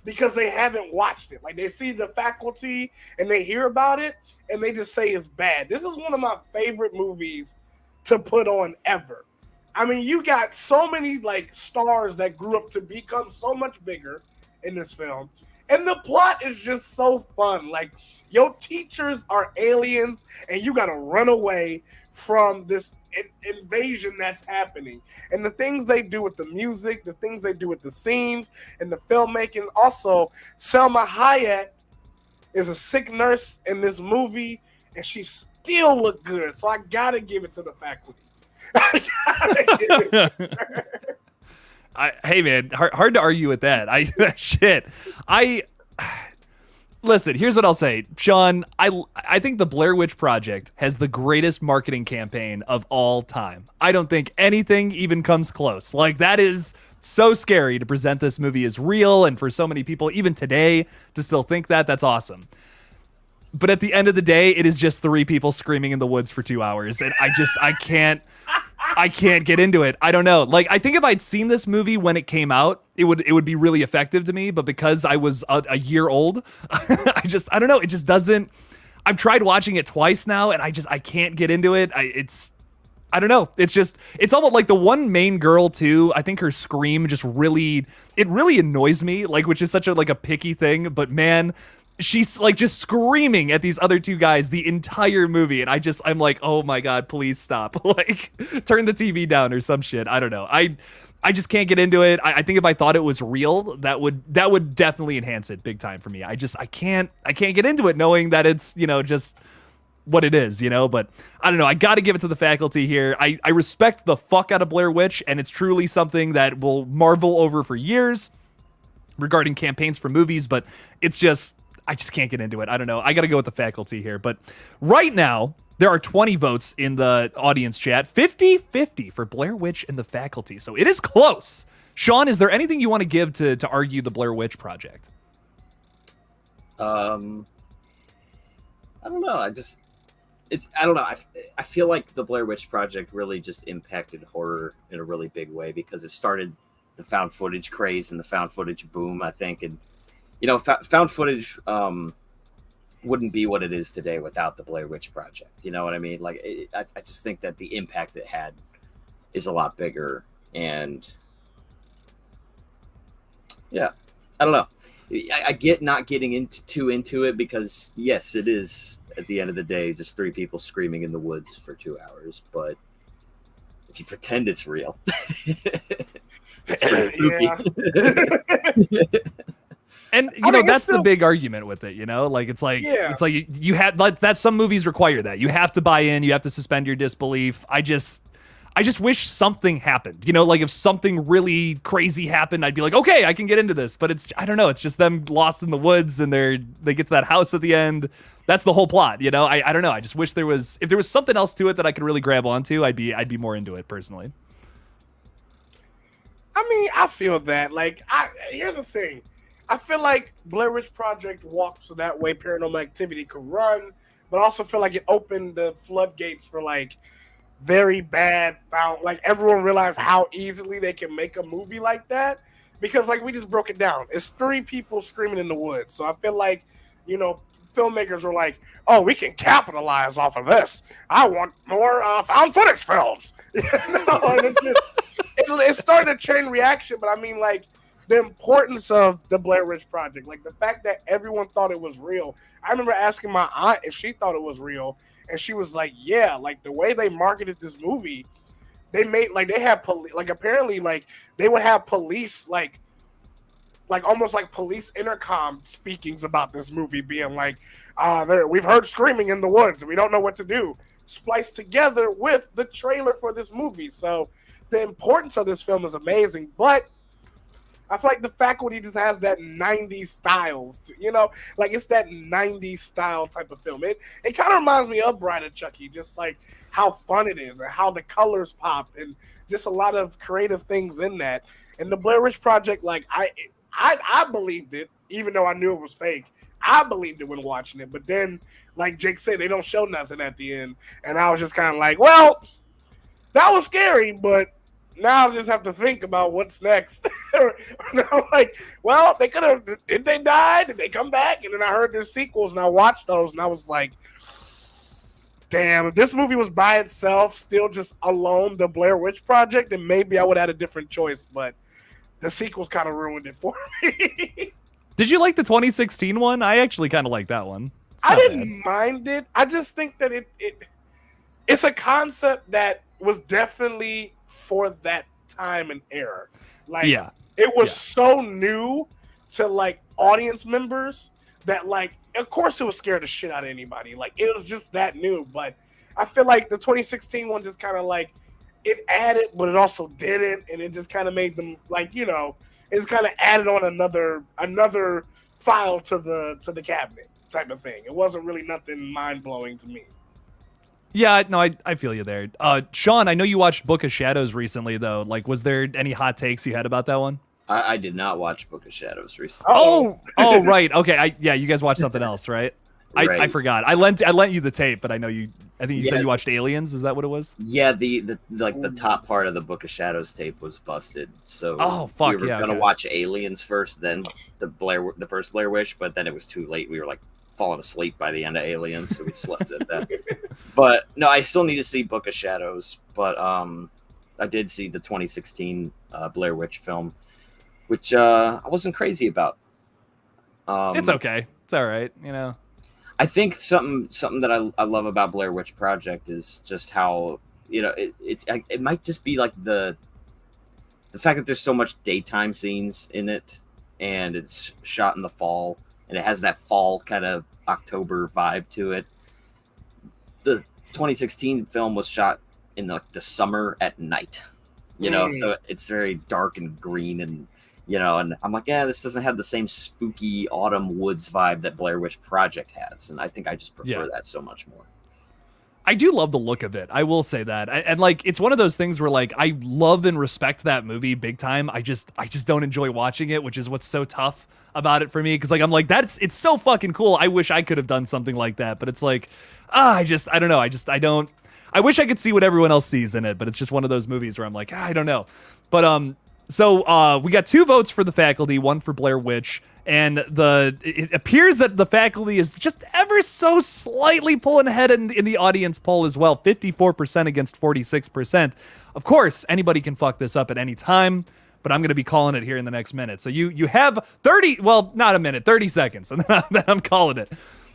because they haven't watched it. Like they see the faculty and they hear about it and they just say it's bad. This is one of my favorite movies to put on ever. I mean, you got so many like stars that grew up to become so much bigger in this film. And the plot is just so fun. Like your teachers are aliens and you got to run away from this invasion that's happening. And the things they do with the music, the things they do with the scenes and the filmmaking. Also, Selma Hayek is a sick nurse in this movie and she still look good. So I got to give it to the faculty. Hey man, hard to argue with that. Listen, here's what I'll say, Sean. I think the Blair Witch Project has the greatest marketing campaign of all time. I don't think anything even comes close. Like, that is so scary to present this movie as real, and for so many people, even today, to still think that's awesome. But at the end of the day, it is just 3 people screaming in the woods for 2 hours, and I can't get into it. I don't know. Like, I think if I'd seen this movie when it came out, it would be really effective to me. But because I was a year old, I don't know. It just doesn't. I've tried watching it twice now, and I can't get into it. I don't know. It's almost like the one main girl too. I think her scream just really annoys me. Like, which is such a picky thing. But man, she's like just screaming at these other 2 guys the entire movie, and I'm like, oh my god, please stop. Like, turn the TV down or some shit. I don't know. I just can't get into it. I think if I thought it was real, that would definitely enhance it big time for me. I can't get into it knowing that it's, just what it is, but I don't know. I got to give it to the faculty here. I respect the fuck out of Blair Witch, and it's truly something that will marvel over for years regarding campaigns for movies, but I just can't get into it. I don't know. I got to go with the faculty here. But right now, there are 20 votes in the audience chat. 50-50 for Blair Witch and the faculty. So it is close. Sean, is there anything you want to give to argue the Blair Witch Project? I don't know. I don't know. I feel like the Blair Witch Project really just impacted horror in a really big way because it started the found footage craze and the found footage boom, I think. And found footage wouldn't be what it is today without the Blair Witch Project. You know what I mean? Like, I just think that the impact it had is a lot bigger. And yeah, I don't know. I get not getting too into it because, yes, it is, at the end of the day, just 3 people screaming in the woods for 2 hours. But if you pretend it's real, it's pretty spooky. And that's the big argument with it, like it's like you had that some movies require that. You have to buy in, you have to suspend your disbelief. I just wish something happened. Like if something really crazy happened, I'd be like, okay, I can get into this. But I don't know, it's just them lost in the woods and they get to that house at the end. That's the whole plot, I don't know. I just wish if there was something else to it that I could really grab onto, I'd be more into it personally. I mean, I feel that. Like, here's the thing. I feel like Blair Witch Project walked so that way Paranormal Activity could run, but I also feel like it opened the floodgates for very bad found. Like, everyone realized how easily they can make a movie like that because we just broke it down. It's 3 people screaming in the woods. So I feel like, filmmakers were like, oh, we can capitalize off of this. I want more found footage films. And it started a chain reaction, but I mean, the importance of the Blair Witch Project, the fact that everyone thought it was real. I remember asking my aunt if she thought it was real, and she was like, yeah, the way they marketed this movie, they made, they had police, apparently, they would have police, almost police intercom speakings about this movie being we've heard screaming in the woods, and we don't know what to do, spliced together with the trailer for this movie. So the importance of this film is amazing, but I feel like the faculty just has that 90s styles, it's that 90s style type of film. It kind of reminds me of Bride of Chucky, just how fun it is and how the colors pop and just a lot of creative things in that. And the Blair Witch Project, I believed it, even though I knew it was fake. I believed it when watching it, but then, like Jake said, they don't show nothing at the end, and I was just kind of well, that was scary, but now I just have to think about what's next. I'm like, well, they could have. Did they die? Did they come back? And then I heard there's sequels, and I watched those, and I was like, damn, if this movie was by itself, still just alone, the Blair Witch Project, then maybe I would have had a different choice. But the sequels kind of ruined it for me. Did you like the 2016 one? I actually kind of like that one. I didn't mind it. I just think that it's a concept that was definitely for that time and era. Like, it was so new to like audience members that like, of course, it was scared the shit out of anybody. Like, it was just that new. But I feel like the 2016 one just kind of like it added, but it also didn't, and it just kind of made them like, you know, it's kind of added on another file to the cabinet type of thing. It wasn't really nothing mind blowing to me. Yeah, no, I feel you there. Sean, I know you watched Book of Shadows recently, though. Like, was there any hot takes you had about that one? I did not watch Book of Shadows recently. Oh, right. Okay, you guys watched something else, right? Right. I forgot. I lent you the tape, but I know you. I think you said you watched Aliens. Is that what it was? Yeah, the top part of the Book of Shadows tape was busted. So we were gonna watch Aliens first, then the first Blair Witch, but then it was too late. We were like falling asleep by the end of Aliens, so we just left it at that. But no, I still need to see Book of Shadows. But I did see the 2016 Blair Witch film, which I wasn't crazy about. It's okay. It's all right. You know. I think something that I love about Blair Witch Project is just how, you know, it might just be like the fact that there's so much daytime scenes in it, and it's shot in the fall, and it has that fall kind of October vibe to it. The 2016 film was shot in the summer at night, you know, so it's very dark and green, and you know, and I'm like, this doesn't have the same spooky autumn woods vibe that Blair Witch Project has, and I think I just prefer that so much more. I do love the look of it. I will say that. And like, it's one of those things where like, I love and respect that movie big time. I just don't enjoy watching it, which is what's so tough about it for me. Cause like, I'm like, it's so fucking cool. I wish I could have done something like that, but it's like, I don't know. I wish I could see what everyone else sees in it, but it's just one of those movies where I'm like, I don't know. But, so we got 2 votes for the faculty, 1 for Blair Witch, and it appears that the faculty is just ever so slightly pulling ahead in the audience poll as well, 54% against 46%. Of course, anybody can fuck this up at any time, but I'm going to be calling it here in the next minute. So you have 30 seconds, and then I'm calling it.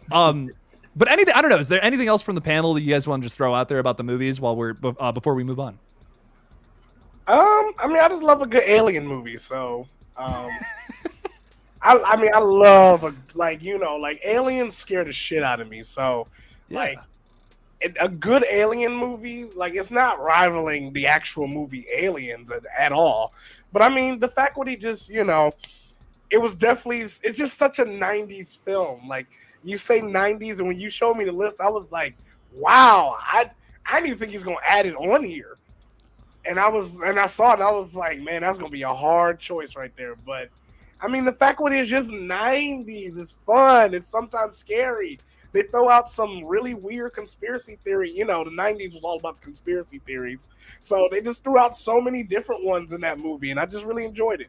But anything, I don't know, is there anything else from the panel that you guys want to just throw out there about the movies while before we move on? I mean, I just love a good alien movie, so I mean, I love aliens scare the shit out of me. So like a good alien movie, like it's not rivaling the actual movie Aliens at all. But I mean, the faculty just, you know, it's just such a 90s film. Like you say 90s, and when you showed me the list, I was like, wow, I didn't even think he was gonna add it on here. And I saw it, and I was like, man, that's gonna be a hard choice right there. But I mean, the faculty is just 90s. It's fun. It's sometimes scary. They throw out some really weird conspiracy theory. You know, the 90s was all about conspiracy theories. So they just threw out so many different ones in that movie, and I just really enjoyed it.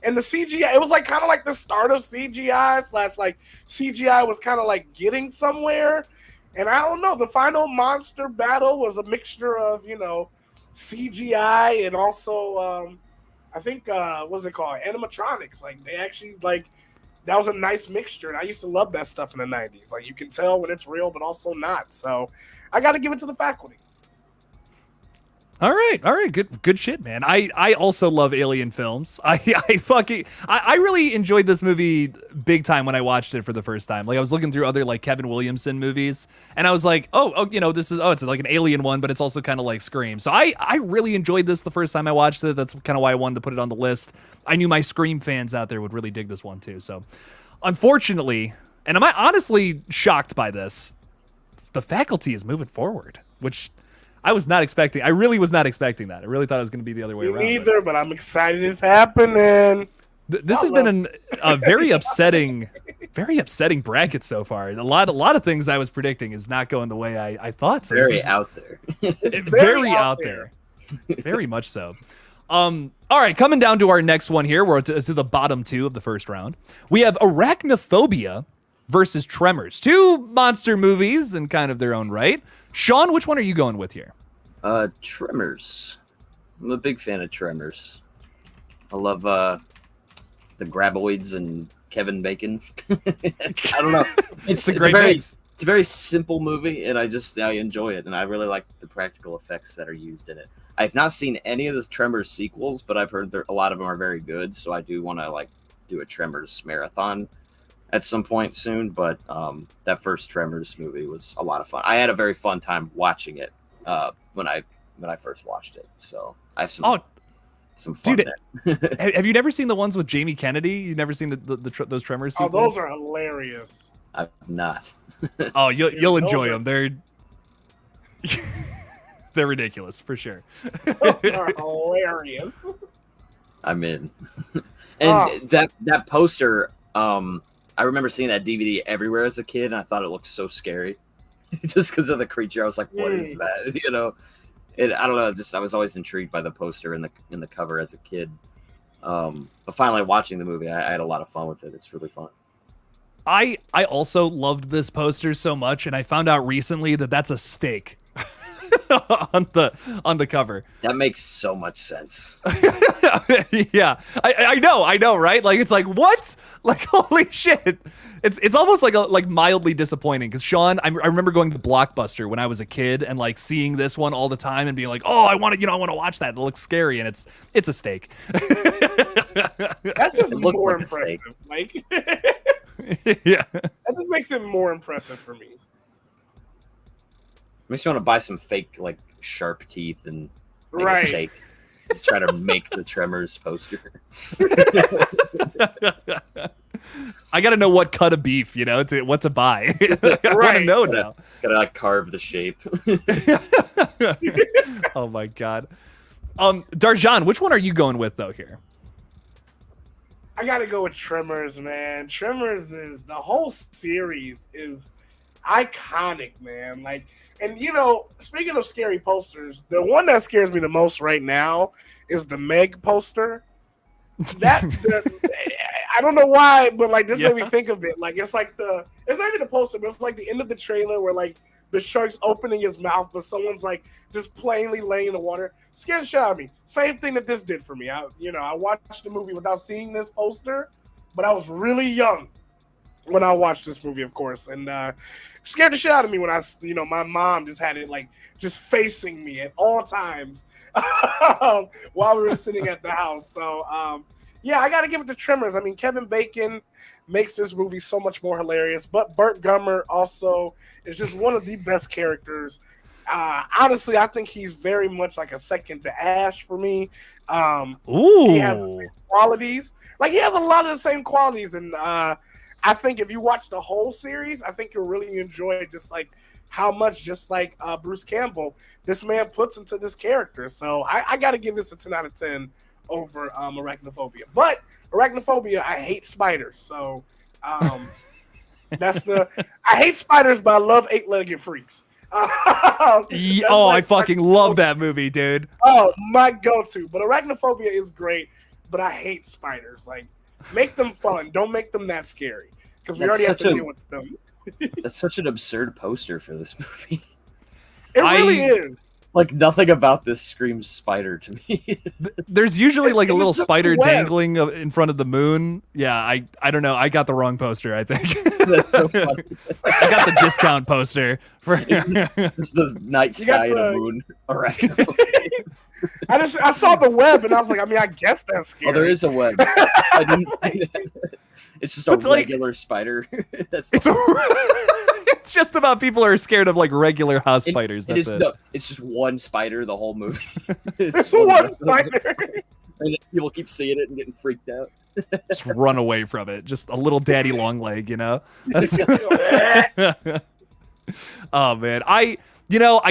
And the CGI, it was like kind of like the start of CGI / like CGI was kind of like getting somewhere. And I don't know, the final monster battle was a mixture of, you know, CGI and also I think what's it called, animatronics. Like they actually, like, that was a nice mixture, and I used to love that stuff in the 90s. Like you can tell when it's real but also not. So I got to give it to the faculty. All right, good shit, man. I also love alien films. I really enjoyed this movie big time when I watched it for the first time. Like I was looking through other like Kevin Williamson movies, and I was like, you know, this is it's like an alien one, but it's also kind of like Scream. So I really enjoyed this the first time I watched it. That's kind of why I wanted to put it on the list. I knew my Scream fans out there would really dig this one too. So unfortunately, and I'm honestly shocked by this, the faculty is moving forward, which I was not expecting. I really was not expecting that. I really thought it was going to be the other way around. Me neither, but I'm excited it's happening. This has been a very upsetting bracket so far. A lot of things I was predicting is not going the way I thought. So very out there. Very out there. Very much so. All right, coming down to our next one here. We're to the bottom two of the first round. We have Arachnophobia versus Tremors. Two monster movies in kind of their own right. Sean, which one are you going with here? Tremors. I'm a big fan of Tremors. I love the graboids and Kevin Bacon. I don't know. It's a very simple movie, and I enjoy it, and I really like the practical effects that are used in it. I've not seen any of the Tremors sequels, but I've heard a lot of them are very good, so I do want to do a Tremors marathon at some point soon. But that first Tremors movie was a lot of fun. I had a very fun time watching it when I first watched it. So I have some fun. Dude, have you never seen the ones with Jamie Kennedy? You've never seen those Tremors sequels? Oh, those are hilarious. I've not. Oh, you'll enjoy them. They're ridiculous for sure. Those are hilarious. I'm in. And that poster, I remember seeing that DVD everywhere as a kid, and I thought it looked so scary, just because of the creature. I was like, "What is that?" You know. I don't know. I was always intrigued by the poster and the cover as a kid. But finally watching the movie, I had a lot of fun with it. It's really fun. I also loved this poster so much, and I found out recently that that's a steak on the cover. That makes so much sense. Yeah, I know, right? Like, it's like, what? Like, holy shit! It's almost like mildly disappointing, because Sean, I remember going to Blockbuster when I was a kid and like seeing this one all the time and being like, oh, I want to watch that. It looks scary, and it's a steak. That's just more impressive. Like, yeah, that just makes it more impressive for me. Makes me want to buy some fake sharp teeth and make Right. a steak. Try to make the Tremors poster. I gotta know what cut of beef, what to buy. I want to know now. Gotta carve the shape. Oh my god. Darjan, which one are you going with though here? I gotta go with Tremors, man. Tremors the whole series is iconic, man. Like, and speaking of scary posters, the one that scares me the most right now is the Meg poster. I don't know why, but this made me think of it. Like, it's not even the poster, but it's like the end of the trailer where the shark's opening his mouth, but someone's just plainly laying in the water. Scared the shit out of me. Same thing that this did for me. I watched the movie without seeing this poster, but I was really young when I watched this movie, of course, and scared the shit out of me when my mom just had it just facing me at all times while we were sitting at the house. So yeah, I got to give it to Tremors. I mean, Kevin Bacon makes this movie so much more hilarious, but Burt Gummer also is just one of the best characters. Honestly, I think he's very much like a second to Ash for me. Ooh. He has the same qualities. He has a lot of the same qualities, and I think if you watch the whole series, I think you'll really enjoy just how much, just like Bruce Campbell, this man puts into this character. So I got to give this a 10 out of 10 over Arachnophobia. But Arachnophobia, I hate spiders. So I hate spiders, but I love 8-legged freaks. I fucking love that movie, dude. Oh, my go-to. But Arachnophobia is great, but I hate spiders. Make them fun. Don't make them that scary, because we already have to deal with them. That's such an absurd poster for this movie. It really is. Nothing about this screams spider to me. There's usually a little spider dangling in front of the moon. Yeah, I don't know. I got the wrong poster, I think. That's so funny. I got the discount poster. It's the night sky and the moon. Arachnophobia. I saw the web, and I was like, I guess that's scary. Oh, there is a web. I didn't see that. It's just a regular spider. It's just about people who are scared of regular house spiders. That's it. No, it's just one spider the whole movie. It's one spider. And people keep seeing it and getting freaked out. Just run away from it. Just a little daddy long leg, That's... Oh man, I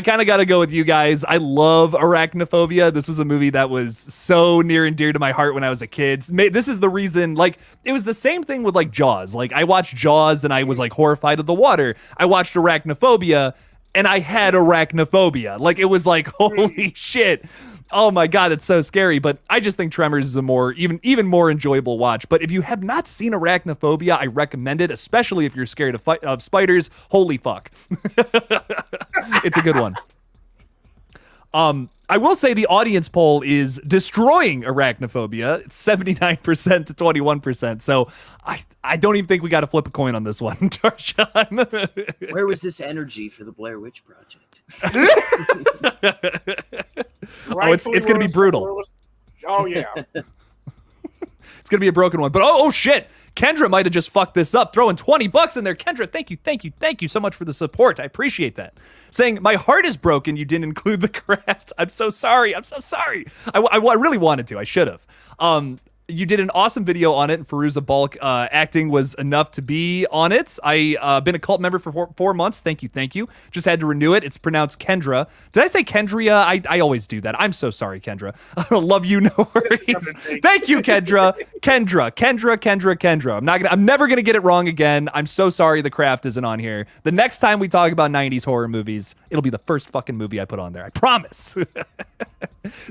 kind of got to go with you guys. I love Arachnophobia. This was a movie that was so near and dear to my heart when I was a kid. This is the reason, it was the same thing with Jaws. I watched Jaws and I was horrified of the water. I watched Arachnophobia and I had arachnophobia. It was holy shit. Oh my God, it's so scary. But I just think Tremors is a even more enjoyable watch. But if you have not seen Arachnophobia, I recommend it, especially if you're scared of spiders. Holy fuck. It's a good one. I will say the audience poll is destroying Arachnophobia. It's 79% to 21%. So I don't even think we got to flip a coin on this one, Tarshan. Where was this energy for the Blair Witch Project? It's going to be brutal. Oh, yeah. It's going to be a broken one. But oh shit. Kendra might have just fucked this up, throwing $20 in there. Kendra, thank you so much for the support. I appreciate that. Saying, my heart is broken. You didn't include the craft. I'm so sorry. I really wanted to. I should have. You did an awesome video on it, and Firuza Balk acting was enough to be on it. I been a cult member for 4 months. Thank you. Just had to renew it. It's pronounced Kendra. Did I say Kendria? I always do that. I'm so sorry, Kendra. I love you, no worries. Thank you, Kendra. Kendra. I'm never gonna get it wrong again. I'm so sorry the craft isn't on here. The next time we talk about 90s horror movies, it'll be the first fucking movie I put on there. I promise.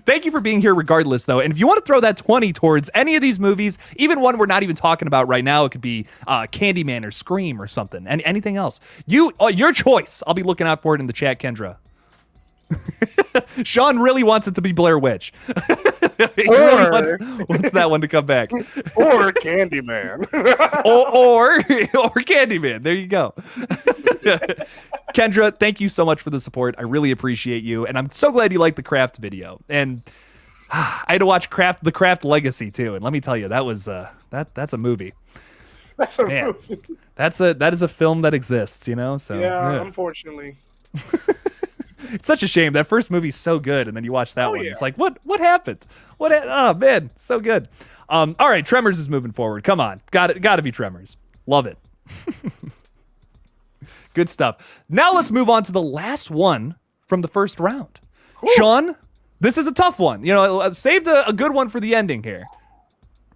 Thank you for being here regardless, though. And if you want to throw that 20 towards any of these movies, even one we're not even talking about right now, it could be Candyman or Scream or something, and anything else. Your choice. I'll be looking out for it in the chat, Kendra. Sean really wants it to be Blair Witch. He really wants that one to come back. Or Candyman. or Candyman. There you go. Kendra, thank you so much for the support. I really appreciate you, and I'm so glad you liked the craft video. And I had to watch the Craft Legacy too, and let me tell you, that was that's a movie. That's a movie. That is a film that exists, you know. So yeah. Unfortunately. It's such a shame. That first movie's so good, and then you watch that one. Yeah. It's like, what happened? Oh man, so good. All right, Tremors is moving forward. Come on, got to be Tremors. Love it. Good stuff. Now let's move on to the last one from the first round. Cool. Sean, this is a tough one. You know, saved a good one for the ending here.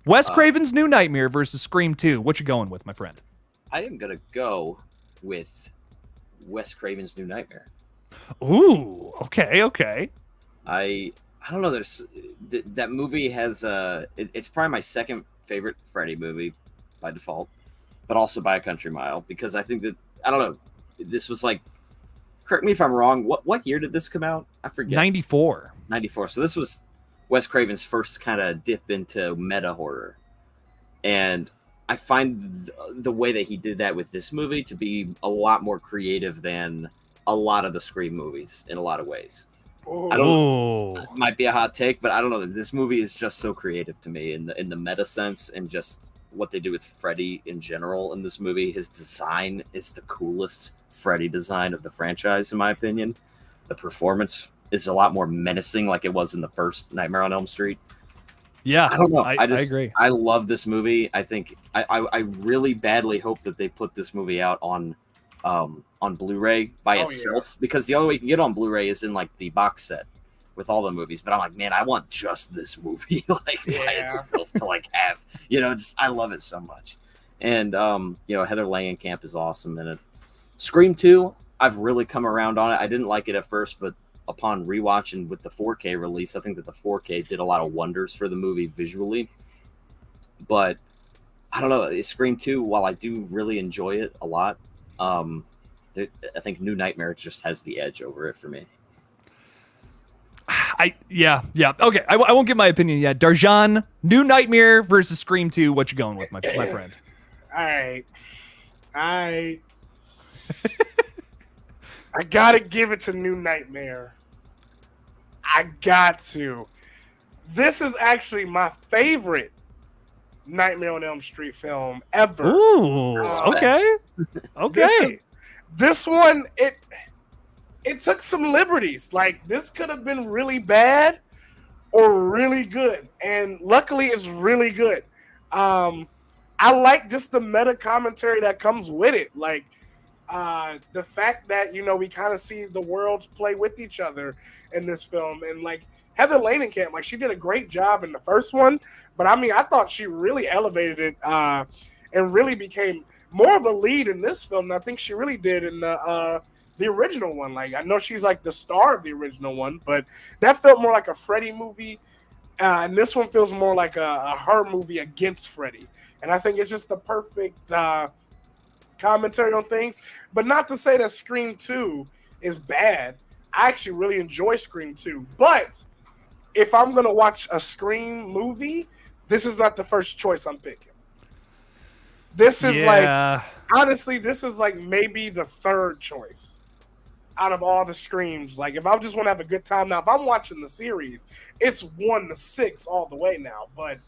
Wes Craven's New Nightmare versus Scream 2. What you going with, my friend? I am gonna go with Wes Craven's New Nightmare. Ooh, okay. I don't know. That movie has it's probably my second favorite Freddy movie by default, but also by a country mile, because I think that, I don't know, this was like, correct me if I'm wrong, what year did this come out? I forget. 94. So this was Wes Craven's first kind of dip into meta horror, and I find the way that he did that with this movie to be a lot more creative than a lot of the Scream movies in a lot of ways. Ooh. I don't know, it might be a hot take, but I don't know. This movie is just so creative to me in the meta sense, and just what they do with Freddy in general in this movie. His design is the coolest Freddy design of the franchise, in my opinion. The performance is a lot more menacing, like it was in the first Nightmare on Elm Street. Yeah, I don't know. I agree. I love this movie. I think I really badly hope that they put this movie out on Blu-ray by itself, because the only way you can get it on Blu-ray is in like the box set with all the movies. But I'm like, man, I want just this movie by itself to like have, just, I love it so much. And Heather Langenkamp is awesome in it. Scream 2, I've really come around on it. I didn't like it at first, but upon rewatch and with the 4K release, I think that the 4K did a lot of wonders for the movie visually. But I don't know, Scream 2, while I do really enjoy it a lot, I think New Nightmare just has the edge over it for me. Yeah. Okay, I won't give my opinion yet. Darjan, New Nightmare versus Scream 2. What you going with, my friend? All right. I gotta give it to New Nightmare. I got to. This is actually my favorite Nightmare on Elm Street film ever. Ooh, okay. This one, it took some liberties. Like, this could have been really bad or really good, and luckily it's really good. I like just the meta commentary that comes with it. Like, the fact that, we kind of see the worlds play with each other in this film. And like Heather Langenkamp, like, she did a great job in the first one, but I mean, I thought she really elevated it and really became more of a lead in this film than I think she really did in the the original one. Like, I know she's like the star of the original one, but that felt more like a Freddy movie. And this one feels more like a her movie against Freddy. And I think it's just the perfect commentary on things. But not to say that Scream 2 is bad. I actually really enjoy Scream 2. But if I'm going to watch a Scream movie, this is not the first choice I'm picking. This is honestly, this is like maybe the third choice out of all the Screams. Like, if I just want to have a good time now, if I'm watching the series, it's 1 to 6 all the way now. But,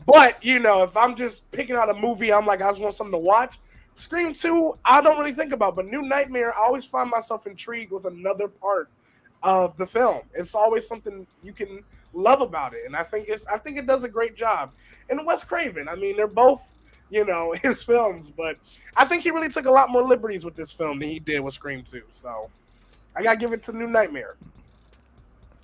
but you know, if I'm just picking out a movie, I'm like, I just want something to watch. Scream 2, I don't really think about, but New Nightmare, I always find myself intrigued with another part of the film. It's always something you can love about it, and I think it does a great job. And Wes Craven, I mean, they're both, you know, his films, but I think he really took a lot more liberties with this film than he did with Scream 2. So I gotta give it to New Nightmare.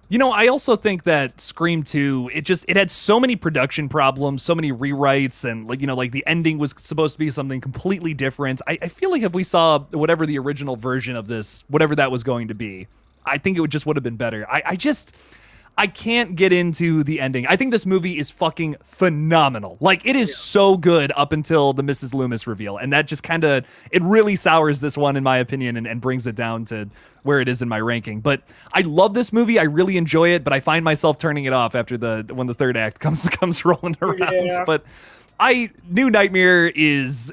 You know, I also think that Scream 2, it had so many production problems, so many rewrites, and like, you know, like the ending was supposed to be something completely different. I feel like if we saw whatever the original version of this, whatever that was going to be, I think it would have been better. I can't get into the ending. I think this movie is fucking phenomenal. Like, it is so good up until the Mrs. Loomis reveal. And that just it really sours this one, in my opinion, and brings it down to where it is in my ranking. But I love this movie. I really enjoy it, but I find myself turning it off after when the third act comes rolling around. Yeah. But New Nightmare it's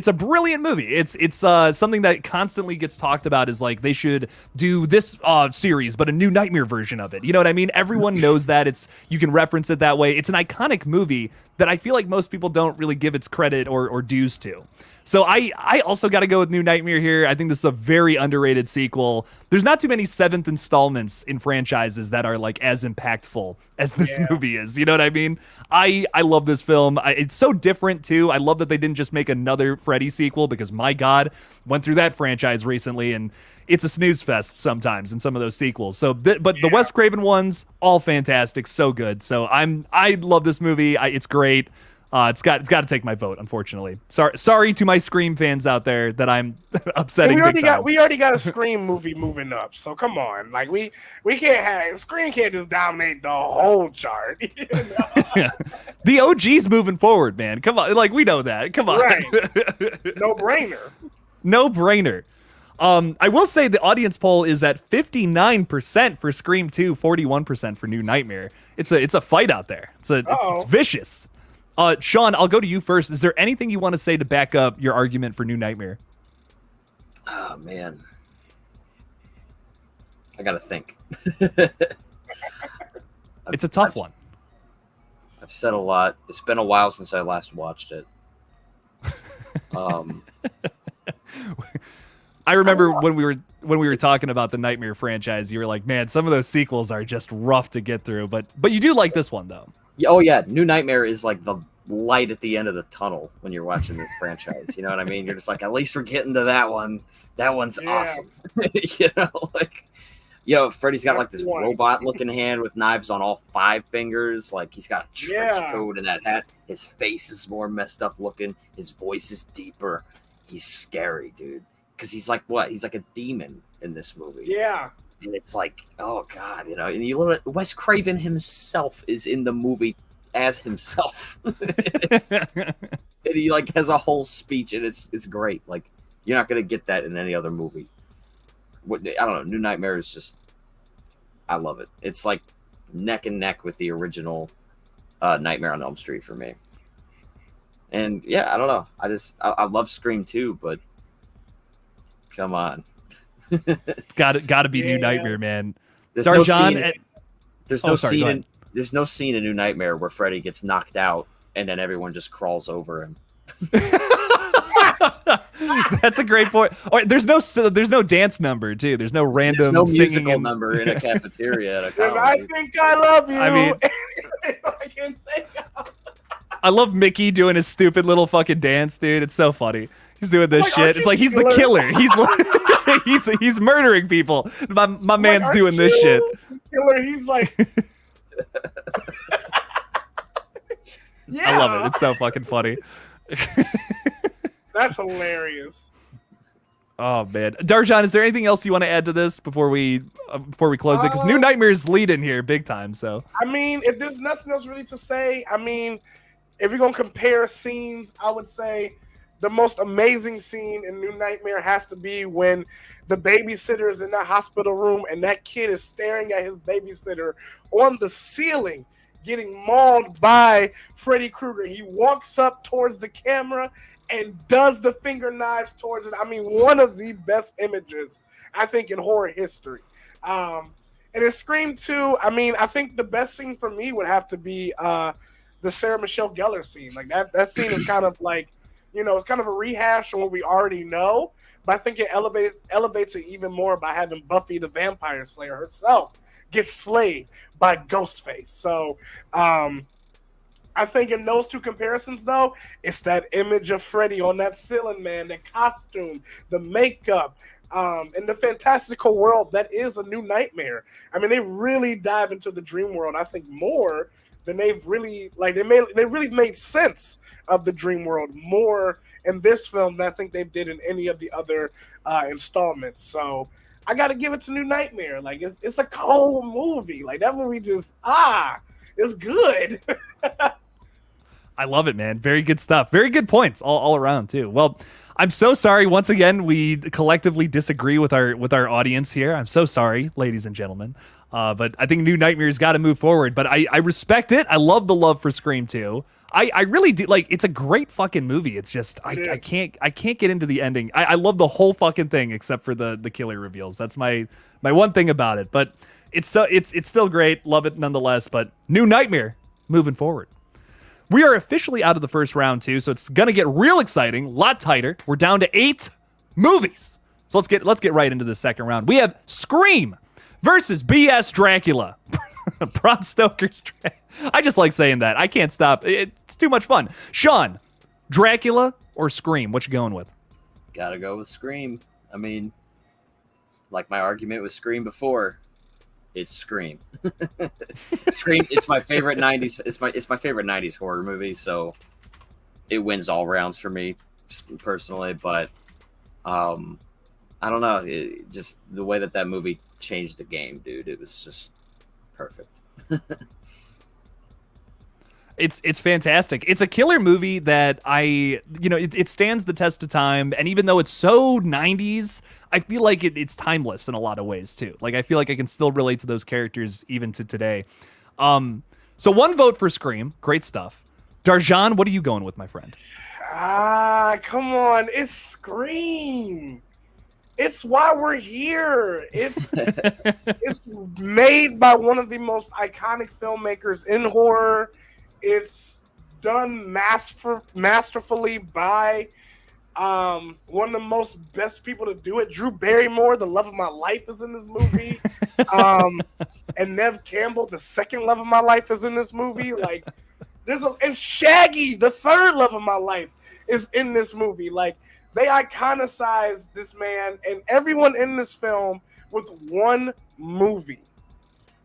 a brilliant movie. It's something that constantly gets talked about is like they should do this series, but a New Nightmare version of it. You know what I mean? Everyone knows that. You can reference it that way. It's an iconic movie that I feel like most people don't really give its credit or dues to. So I also got to go with New Nightmare here. I think this is a very underrated sequel. There's not too many seventh installments in franchises that are like as impactful as this movie is. You know what I mean? I love this film. It's so different too. I love that they didn't just make another Freddy sequel because my God, went through that franchise recently and it's a snooze fest sometimes in some of those sequels. So, but the Wes Craven ones, all fantastic, so good. So I love this movie. It's great. It's got to take my vote, unfortunately. Sorry to my Scream fans out there that I'm upsetting. We already got a Scream movie moving up, so come on. Like we can't have Scream can't just dominate the whole chart. You know? The OG's moving forward, man. Come on, like we know that. Come on, right? No brainer. No brainer. I will say the audience poll is at 59% for Scream 2, 41% for New Nightmare. It's a fight out there. It's vicious. Sean, I'll go to you first. Is there anything you want to say to back up your argument for New Nightmare? Oh, man. I got to think. It's a tough one. I've said a lot. It's been a while since I last watched it. I remember when we were talking about the Nightmare franchise, you were like, man, some of those sequels are just rough to get through. But you do like this one, though. Oh, yeah. New Nightmare is like the light at the end of the tunnel when you're watching this franchise. You know what I mean? You're just like, at least we're getting to that one. That one's awesome. Freddy's got like this robot-looking hand with knives on all 5 fingers. Like, he's got a trench coat and that hat. His face is more messed up looking. His voice is deeper. He's scary, dude. Because he's like what? He's like a demon in this movie. Yeah. And it's like, oh God, and you look at Wes Craven himself is in the movie as himself. And he like has a whole speech and it's great. Like, you're not gonna get that in any other movie. I don't know. New Nightmare is just, I love it. It's like neck and neck with the original Nightmare on Elm Street for me. And yeah, I don't know. I love Scream 2, but come on. It's got to be New Nightmare, man. There's no scene in New Nightmare where Freddy gets knocked out and then everyone just crawls over him. That's a great point. There's no dance number too. There's no random musical number in a cafeteria. At a I think I love you. I mean, I can think of. I love Mickey doing his stupid little fucking dance, dude. It's so funny. He's doing this shit. It's like he's the killer. He's murdering people. My man's doing this shit. Killer. He's like, yeah. I love it. It's so fucking funny. That's hilarious. Oh man, Darjan, is there anything else you want to add to this before we close it? Because New Nightmares lead in here big time. So I mean, if there's nothing else really to say, I mean, if you're gonna compare scenes, I would say the most amazing scene in New Nightmare has to be when the babysitter is in that hospital room and that kid is staring at his babysitter on the ceiling, getting mauled by Freddy Krueger. He walks up towards the camera and does the finger knives towards it. I mean, one of the best images, I think, in horror history. And in Scream 2, I mean, I think the best scene for me would have to be the Sarah Michelle Gellar scene. Like, that scene is kind of like, you know, it's kind of a rehash of what we already know, but I think it elevates it even more by having Buffy the Vampire Slayer herself get slayed by Ghostface. So, I think in those two comparisons, though, it's that image of Freddy on that ceiling, man, the costume, the makeup, and the fantastical world that is a New Nightmare. I mean, they really dive into the dream world, I think, more than they've really, like, they really made sense of the dream world more in this film than I think they did in any of the other installments. So I got to give it to New Nightmare. Like, it's a cold movie. Like, that movie just, it's good. I love it, man. Very good stuff. Very good points all around too. Well, I'm so sorry. Once again, we collectively disagree with our audience here. I'm so sorry, ladies and gentlemen. But I think New Nightmare's got to move forward. But I respect it. I love the love for Scream 2. I really do. Like, it's a great fucking movie. It's just I can't get into the ending. I love the whole fucking thing except for the killer reveals. That's my one thing about it. But it's still great. Love it nonetheless. But New Nightmare moving forward. We are officially out of the first round too, so it's gonna get real exciting, a lot tighter. We're down to 8 movies. So let's get right into the second round. We have Scream versus BS Dracula. Bram Stoker's I just like saying that. I can't stop. It's too much fun. Sean, Dracula or Scream? What you going with? Gotta go with Scream. I mean, like my argument with Scream before, it's Scream. Scream. It's my favorite '90s. It's my favorite '90s horror movie. So it wins all rounds for me personally. But I don't know. Just the way that movie changed the game, dude. It was just perfect. It's fantastic. It's a killer movie that it stands the test of time. And even though it's so 90s, I feel like it's timeless in a lot of ways too. Like, I feel like I can still relate to those characters even to today. So 1 vote for Scream. Great stuff. Darjan, what are you going with, my friend? Come on. It's Scream. It's why we're here. It's made by one of the most iconic filmmakers in horror. It's done masterfully by one of the most best people to do it. Drew Barrymore, the love of my life, is in this movie. And Nev Campbell, the second love of my life, is in this movie. Like, it's Shaggy, the third love of my life, is in this movie. Like, they iconicize this man and everyone in this film with one movie.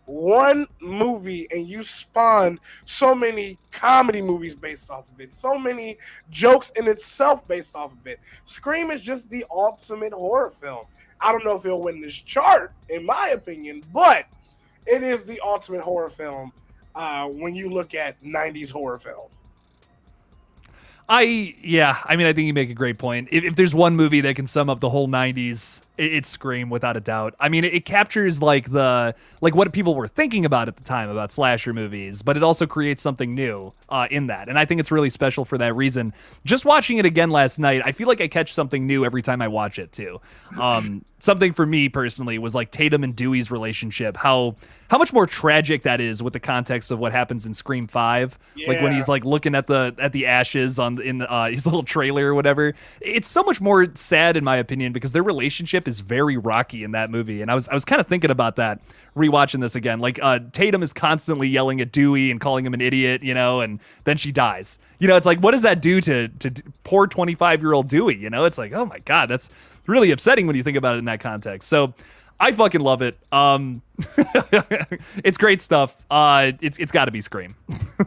One movie, and you spawn so many comedy movies based off of it, so many jokes in itself based off of it. Scream is just the ultimate horror film. I don't know if it'll win this chart, in my opinion, but it is the ultimate horror film when you look at 90s horror film. I think you make a great point. If there's one movie that can sum up the whole 90s, it's Scream, without a doubt. I mean, it captures like what people were thinking about at the time about slasher movies, but it also creates something new in that. And I think it's really special for that reason. Just watching it again last night, I feel like I catch something new every time I watch it too. Something for me personally was like Tatum and Dewey's relationship, how much more tragic that is with the context of what happens in Scream 5. Yeah. Like when he's like looking at the ashes in his little trailer or whatever. It's so much more sad in my opinion because their relationship is very rocky in that movie. And I was kind of thinking about that rewatching this again. Like Tatum is constantly yelling at Dewey and calling him an idiot, and then she dies. It's like, what does that do to poor 25-year-old Dewey? It's like, oh my God, that's really upsetting when you think about it in that context. So I fucking love it. It's great stuff. It's got to be Scream.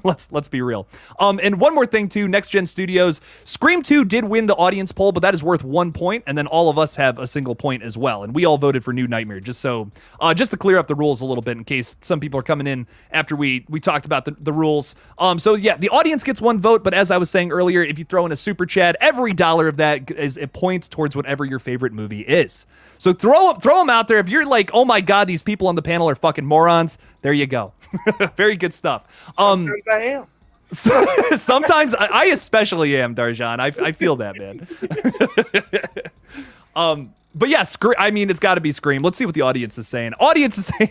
Let's be real. And one more thing too. Next Gen Studios, Scream 2 did win the audience poll, but that is worth 1 point, and then all of us have a single point as well. And we all voted for New Nightmare. Just to clear up the rules a little bit, in case some people are coming in after we talked about the rules. So yeah, the audience gets 1 vote, but as I was saying earlier, if you throw in a super chat, every dollar of that is a point towards whatever your favorite movie is. So throw them out there. If you're like, oh my God, these people on the panel are fucking morons, there you go. Very good stuff. Sometimes I am. Sometimes I especially am, Darjan. I feel that, man. But yeah, I mean, it's got to be Scream. Let's see what the audience is saying. Audience is saying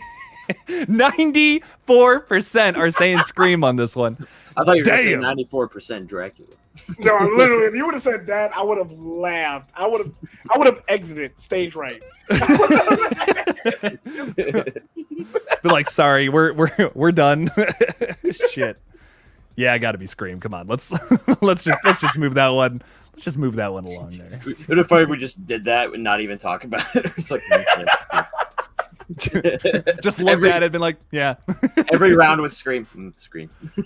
94% are saying Scream on this one. I thought you were going to say 94% Dracula. No, literally, if you would have said that, I would have laughed. I would have exited stage right. Be like, sorry, we're done. Shit. Yeah, I got to be Scream. Come on, let's just move that one. Let's just move that one along there. What if we just did that and not even talk about it? It's like just looked at it and been like, yeah. Every round with Scream. Scream. You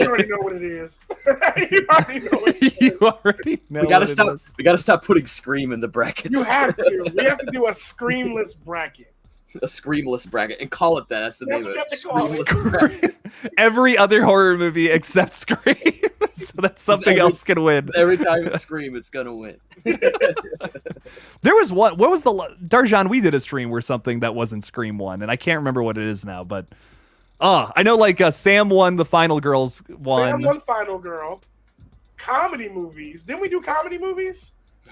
already know what it is. You already know what it is. You already know. We gotta stop putting Scream in the brackets. You have to. We have to do a Screamless bracket. A Screamless bracket and call it that. That's the name of it. Screamless Bracket. Every other horror movie except Scream, so that something else can win. Every time it's Scream, it's gonna win. There was one. What was the Darjan? We did a stream where something that wasn't Scream won, and I can't remember what it is now. But I know like Sam won, the Final Girls won. Sam won Final Girl. Comedy movies. Didn't we do comedy movies?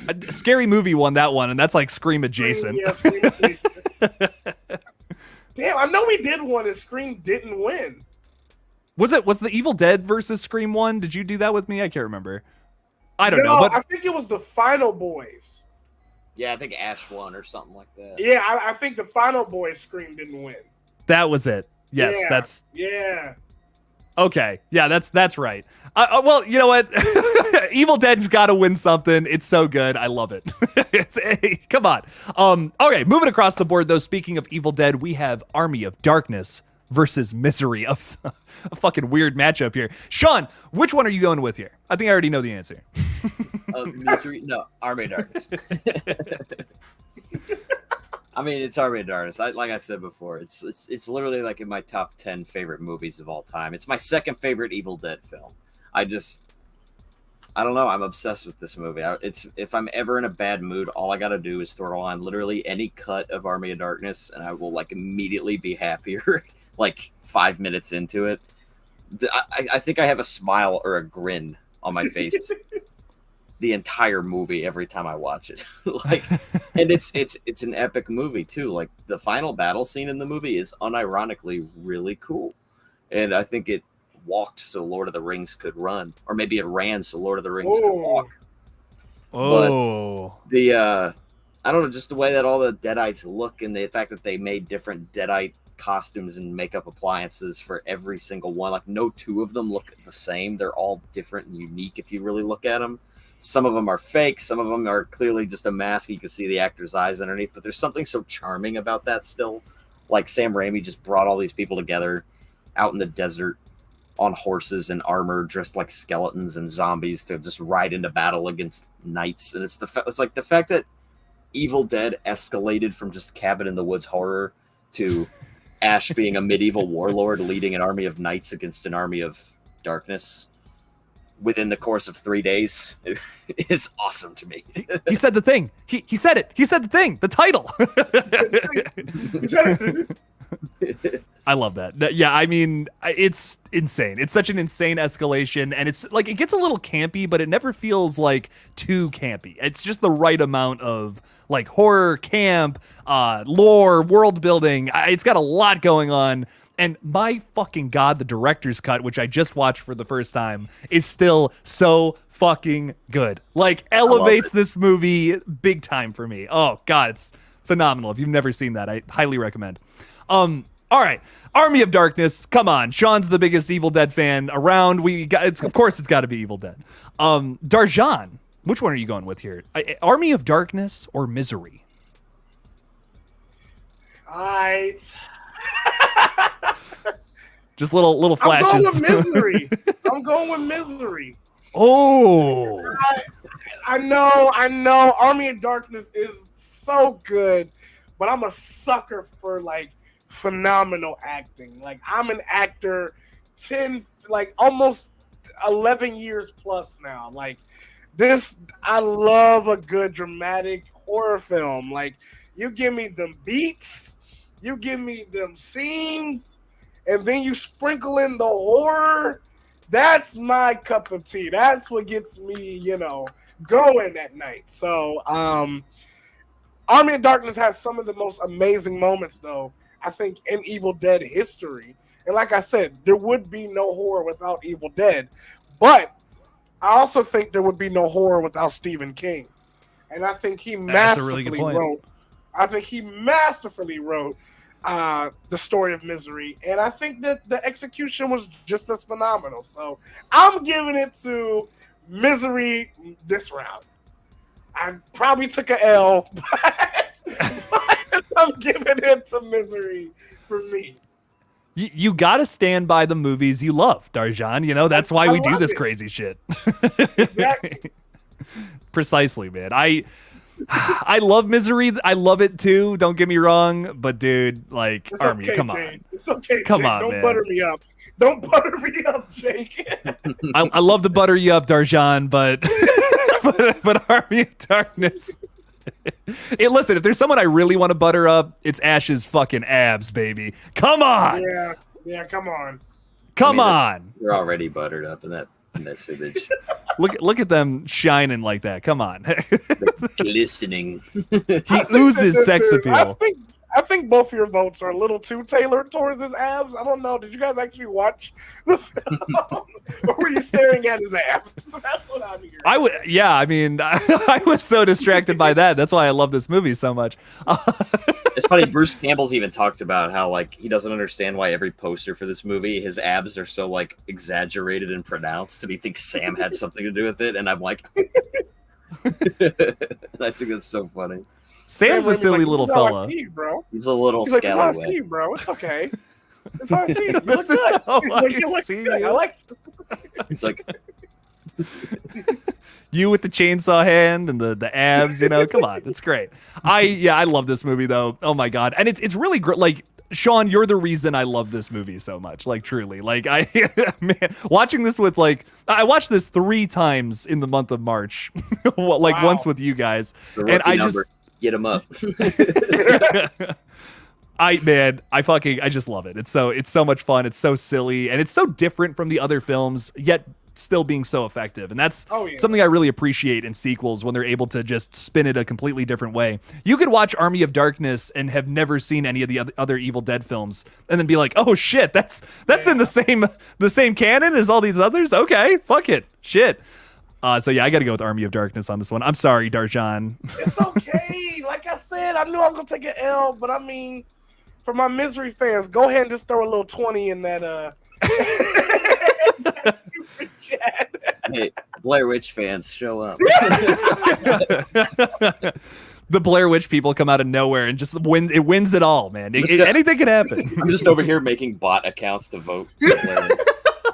A Scary Movie won that one, and that's like Scream adjacent. Yeah, Scream adjacent. Damn, I know we did one and Scream didn't win. Was the Evil Dead versus Scream one? Did you do that with me? I can't remember. I don't know. But I think it was the Final Boys. Yeah, I think Ash won or something like that. Yeah, I think the Final Boys Scream didn't win. That was it. Yes, yeah, that's... Yeah. Okay, yeah, that's right. Well, you know what? Evil Dead's got to win something. It's so good. I love it. Come on. Okay, moving across the board, though, speaking of Evil Dead, we have Army of Darkness versus Misery. A fucking weird matchup here. Sean, which one are you going with here? I think I already know the answer. Misery? No, Army of Darkness. I mean, it's Army of Darkness. Like I said before, it's literally like in my top 10 favorite movies of all time. It's my second favorite Evil Dead film. I don't know. I'm obsessed with this movie. If I'm ever in a bad mood, all I got to do is throw on literally any cut of Army of Darkness, and I will like immediately be happier. Like 5 minutes into it, I think I have a smile or a grin on my face the entire movie every time I watch it. Like, and it's an epic movie too. Like the final battle scene in the movie is unironically really cool, and I think it walked so Lord of the Rings could run, or maybe it ran so Lord of the Rings could walk. Oh, but I don't know, just the way that all the Deadites look, and the fact that they made different Deadite costumes and makeup appliances for every single one. Like no two of them look the same. They're all different and unique if you really look at them. Some of them are fake. Some of them are clearly just a mask. You can see the actor's eyes underneath, but there's something so charming about that still. Like Sam Raimi just brought all these people together out in the desert on horses and armor, dressed like skeletons and zombies to just ride into battle against knights. And it's like the fact that Evil Dead escalated from just cabin in the woods horror to Ash being a medieval warlord leading an army of knights against an army of darkness within the course of 3 days is awesome to me. He said the thing. He said it. He said the thing. The title. I love that. Yeah, I mean, it's insane. It's such an insane escalation, and it's like it gets a little campy, but it never feels like too campy. It's just the right amount of like horror, camp, lore, world building. It's got a lot going on. And my fucking God, the director's cut, which I just watched for the first time, is still so fucking good. Like, elevates this movie big time for me. Oh, God, it's phenomenal. If you've never seen that, I highly recommend. All right, Army of Darkness. Come on, Sean's the biggest Evil Dead fan around. Of course, it's got to be Evil Dead. Darjan, which one are you going with here? Army of Darkness or Misery? right. Just little flashes. I'm going with Misery. I'm going with Misery. Oh, I know. Army of Darkness is so good, but I'm a sucker for like phenomenal acting. Like I'm an actor 10, like almost 11 years plus now. Like this, I love a good dramatic horror film. Like you give me them beats, you give me them scenes, and then you sprinkle in the horror. That's my cup of tea. That's what gets me, going at night. So, Army of Darkness has some of the most amazing moments, though, I think, in Evil Dead history. And like I said, there would be no horror without Evil Dead. But I also think there would be no horror without Stephen King. And I think he masterfully wrote the story of Misery, and I think that the execution was just as phenomenal. So I'm giving it to Misery this round. I probably took an L, but I'm giving it to Misery for me. You got to stand by the movies you love, Darjan. That's why we do this crazy shit. Exactly. Precisely, man. I love Misery. I love it too. Don't get me wrong, but dude, like it's Army, okay, come Jake. on. It's okay. Come Jake. on, Don't man. butter me up. Don't butter me up, Jake. I love to butter you up, Darjan, but but Army of Darkness. Hey, listen, if there's someone I really want to butter up, it's Ash's fucking abs, baby. Come on. Yeah. Come on. Come on. You're already buttered up in that image. Look at them shining like that. Come on. Glistening. He oozes sex appeal. I think both of your votes are a little too tailored towards his abs. I don't know. Did you guys actually watch the film? Or were you staring at his abs? That's what I'm hearing. I was so distracted by that. That's why I love this movie so much. It's funny, Bruce Campbell's even talked about how like he doesn't understand why every poster for this movie, his abs are so like exaggerated and pronounced, and he thinks Sam had something to do with it. And I'm like, and I think that's so funny. Sam's a silly little fella. He's a little He's like, "It's how I scallywag. see you, bro. It's okay. It's how I see you. You look good. You look good. I like it." He's like, you with the chainsaw hand and the abs, come on, it's great. I love this movie though. Oh my god, and it's really great. Like Sean, you're the reason I love this movie so much. Like truly, like man, watching this with I watched this 3 times in the month of March, like once with you guys, and I just get him up. I just love it. It's so much fun. It's so silly, and it's so different from the other films, yet still being so effective. And that's something I really appreciate in sequels, when they're able to just spin it a completely different way. You could watch Army of Darkness and have never seen any of the other Evil Dead films, and then be like, oh shit, that's in the same canon as all these others. Okay, fuck it, shit. So yeah, I got to go with Army of Darkness on this one. I'm sorry, Darjan. It's okay. Like I said, I knew I was gonna take an L, but I mean, for my Misery fans, go ahead and just throw a little 20 in that. Hey, Blair Witch fans, show up. The Blair Witch people come out of nowhere and just wins it all, man. Anything can happen. I'm just over here making bot accounts to vote for Blair.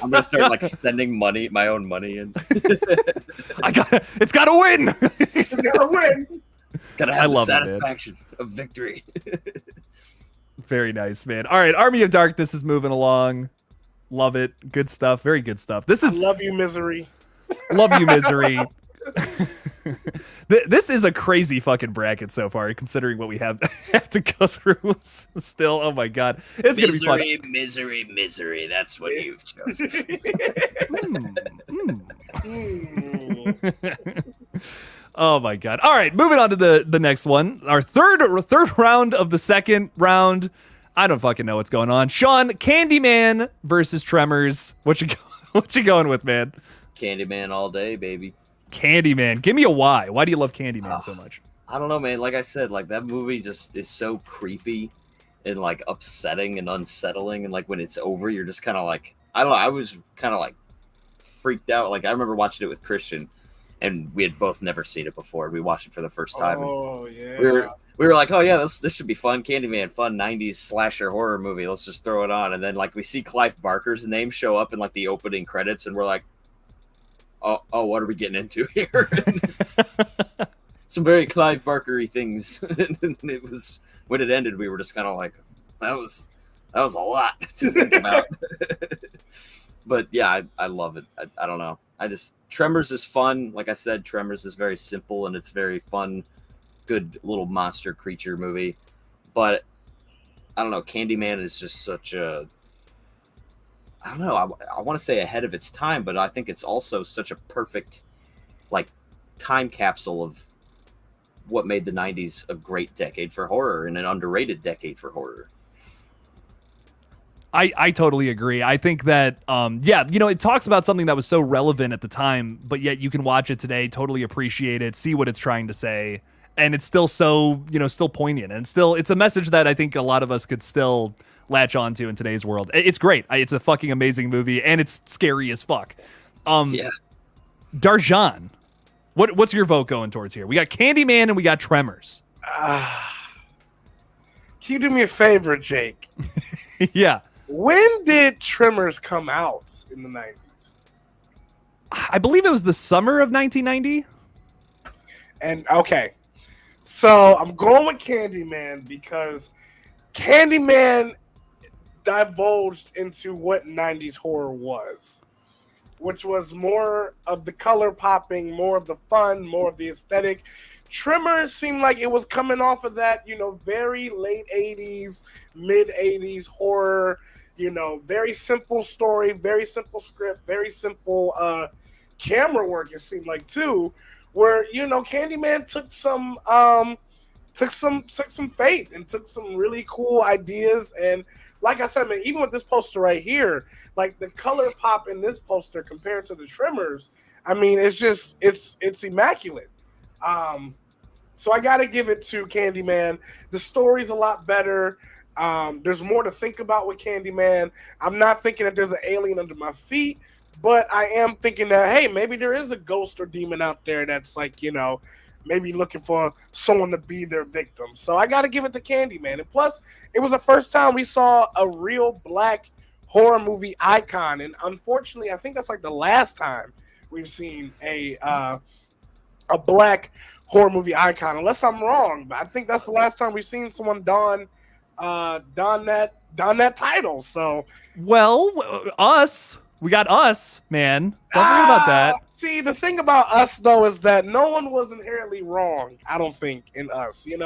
I'm gonna start like sending my own money in. It's gotta win. It's gotta win. Gotta have the satisfaction of victory. Very nice, man. All right, Army of Darkness is moving along. Love it. Good stuff. Very good stuff. I love you, Misery. Love you, Misery. This is a crazy fucking bracket so far, considering what we have to go through still. Oh my god, it's gonna be fun. Misery. That's what you've chosen. Oh my god. All right, moving on to the next one. Our third round of the second round. I don't fucking know what's going on. Sean, Candyman versus Tremors. What you going with, man? Candyman all day, baby. Candyman. Give me a why. Why do you love Candyman so much? I don't know, man. Like I said, like that movie just is so creepy and like upsetting and unsettling. And like when it's over, you're just kind of like, I don't know. I was kind of like freaked out. Like I remember watching it with Christian, and we had both never seen it before. We watched it for the first time. Oh yeah. we were like, oh yeah, this should be fun. Candyman, fun 90s slasher horror movie. Let's just throw it on. And then like we see Clive Barker's name show up in like the opening credits, and we're like, oh, what are we getting into here? Some very Clive Barker-y things. And it was, when it ended, we were just kind of like, that was a lot to think about. But yeah, I love it. I don't know. Tremors is fun. Like I said, Tremors is very simple and it's very fun, good little monster creature movie. But I don't know. Candyman is just such a, I don't know. I want to say ahead of its time, but I think it's also such a perfect, like, time capsule of what made the 90s a great decade for horror and an underrated decade for horror. I totally agree. I think that, it talks about something that was so relevant at the time, but yet you can watch it today, totally appreciate it, see what it's trying to say, and it's still so, still poignant, and it's a message that I think a lot of us could still latch onto in today's world. It's great. It's a fucking amazing movie, and it's scary as fuck. Yeah. Darjan, what's your vote going towards here? We got Candyman and we got Tremors. Can you do me a favor, Jake? Yeah. When did Tremors come out in the 90s? I believe it was the summer of 1990. And okay, so I'm going with Candyman because Candyman divulged into what 90s horror was, which was more of the color popping, more of the fun, more of the aesthetic. Tremors seemed like it was coming off of that, very late 80s, mid 80s horror, very simple story, very simple script, very simple camera work, it seemed like too, where, Candyman took some faith and took some really cool ideas. And like I said, man, even with this poster right here, like the color pop in this poster compared to the Tremors, I mean, it's immaculate. So I got to give it to Candyman. The story's a lot better. There's more to think about with Candyman. I'm not thinking that there's an alien under my feet, but I am thinking that, hey, maybe there is a ghost or demon out there that's like, maybe looking for someone to be their victim. So I got to give it to Candyman. And plus, it was the first time we saw a real black horror movie icon. And unfortunately, I think that's like the last time we've seen a black horror movie icon, unless I'm wrong. But I think that's the last time we've seen someone don that title. So, well, we got us, man. Don't forget about that. See, the thing about us though is that no one was inherently wrong. I don't think in us, Yeah,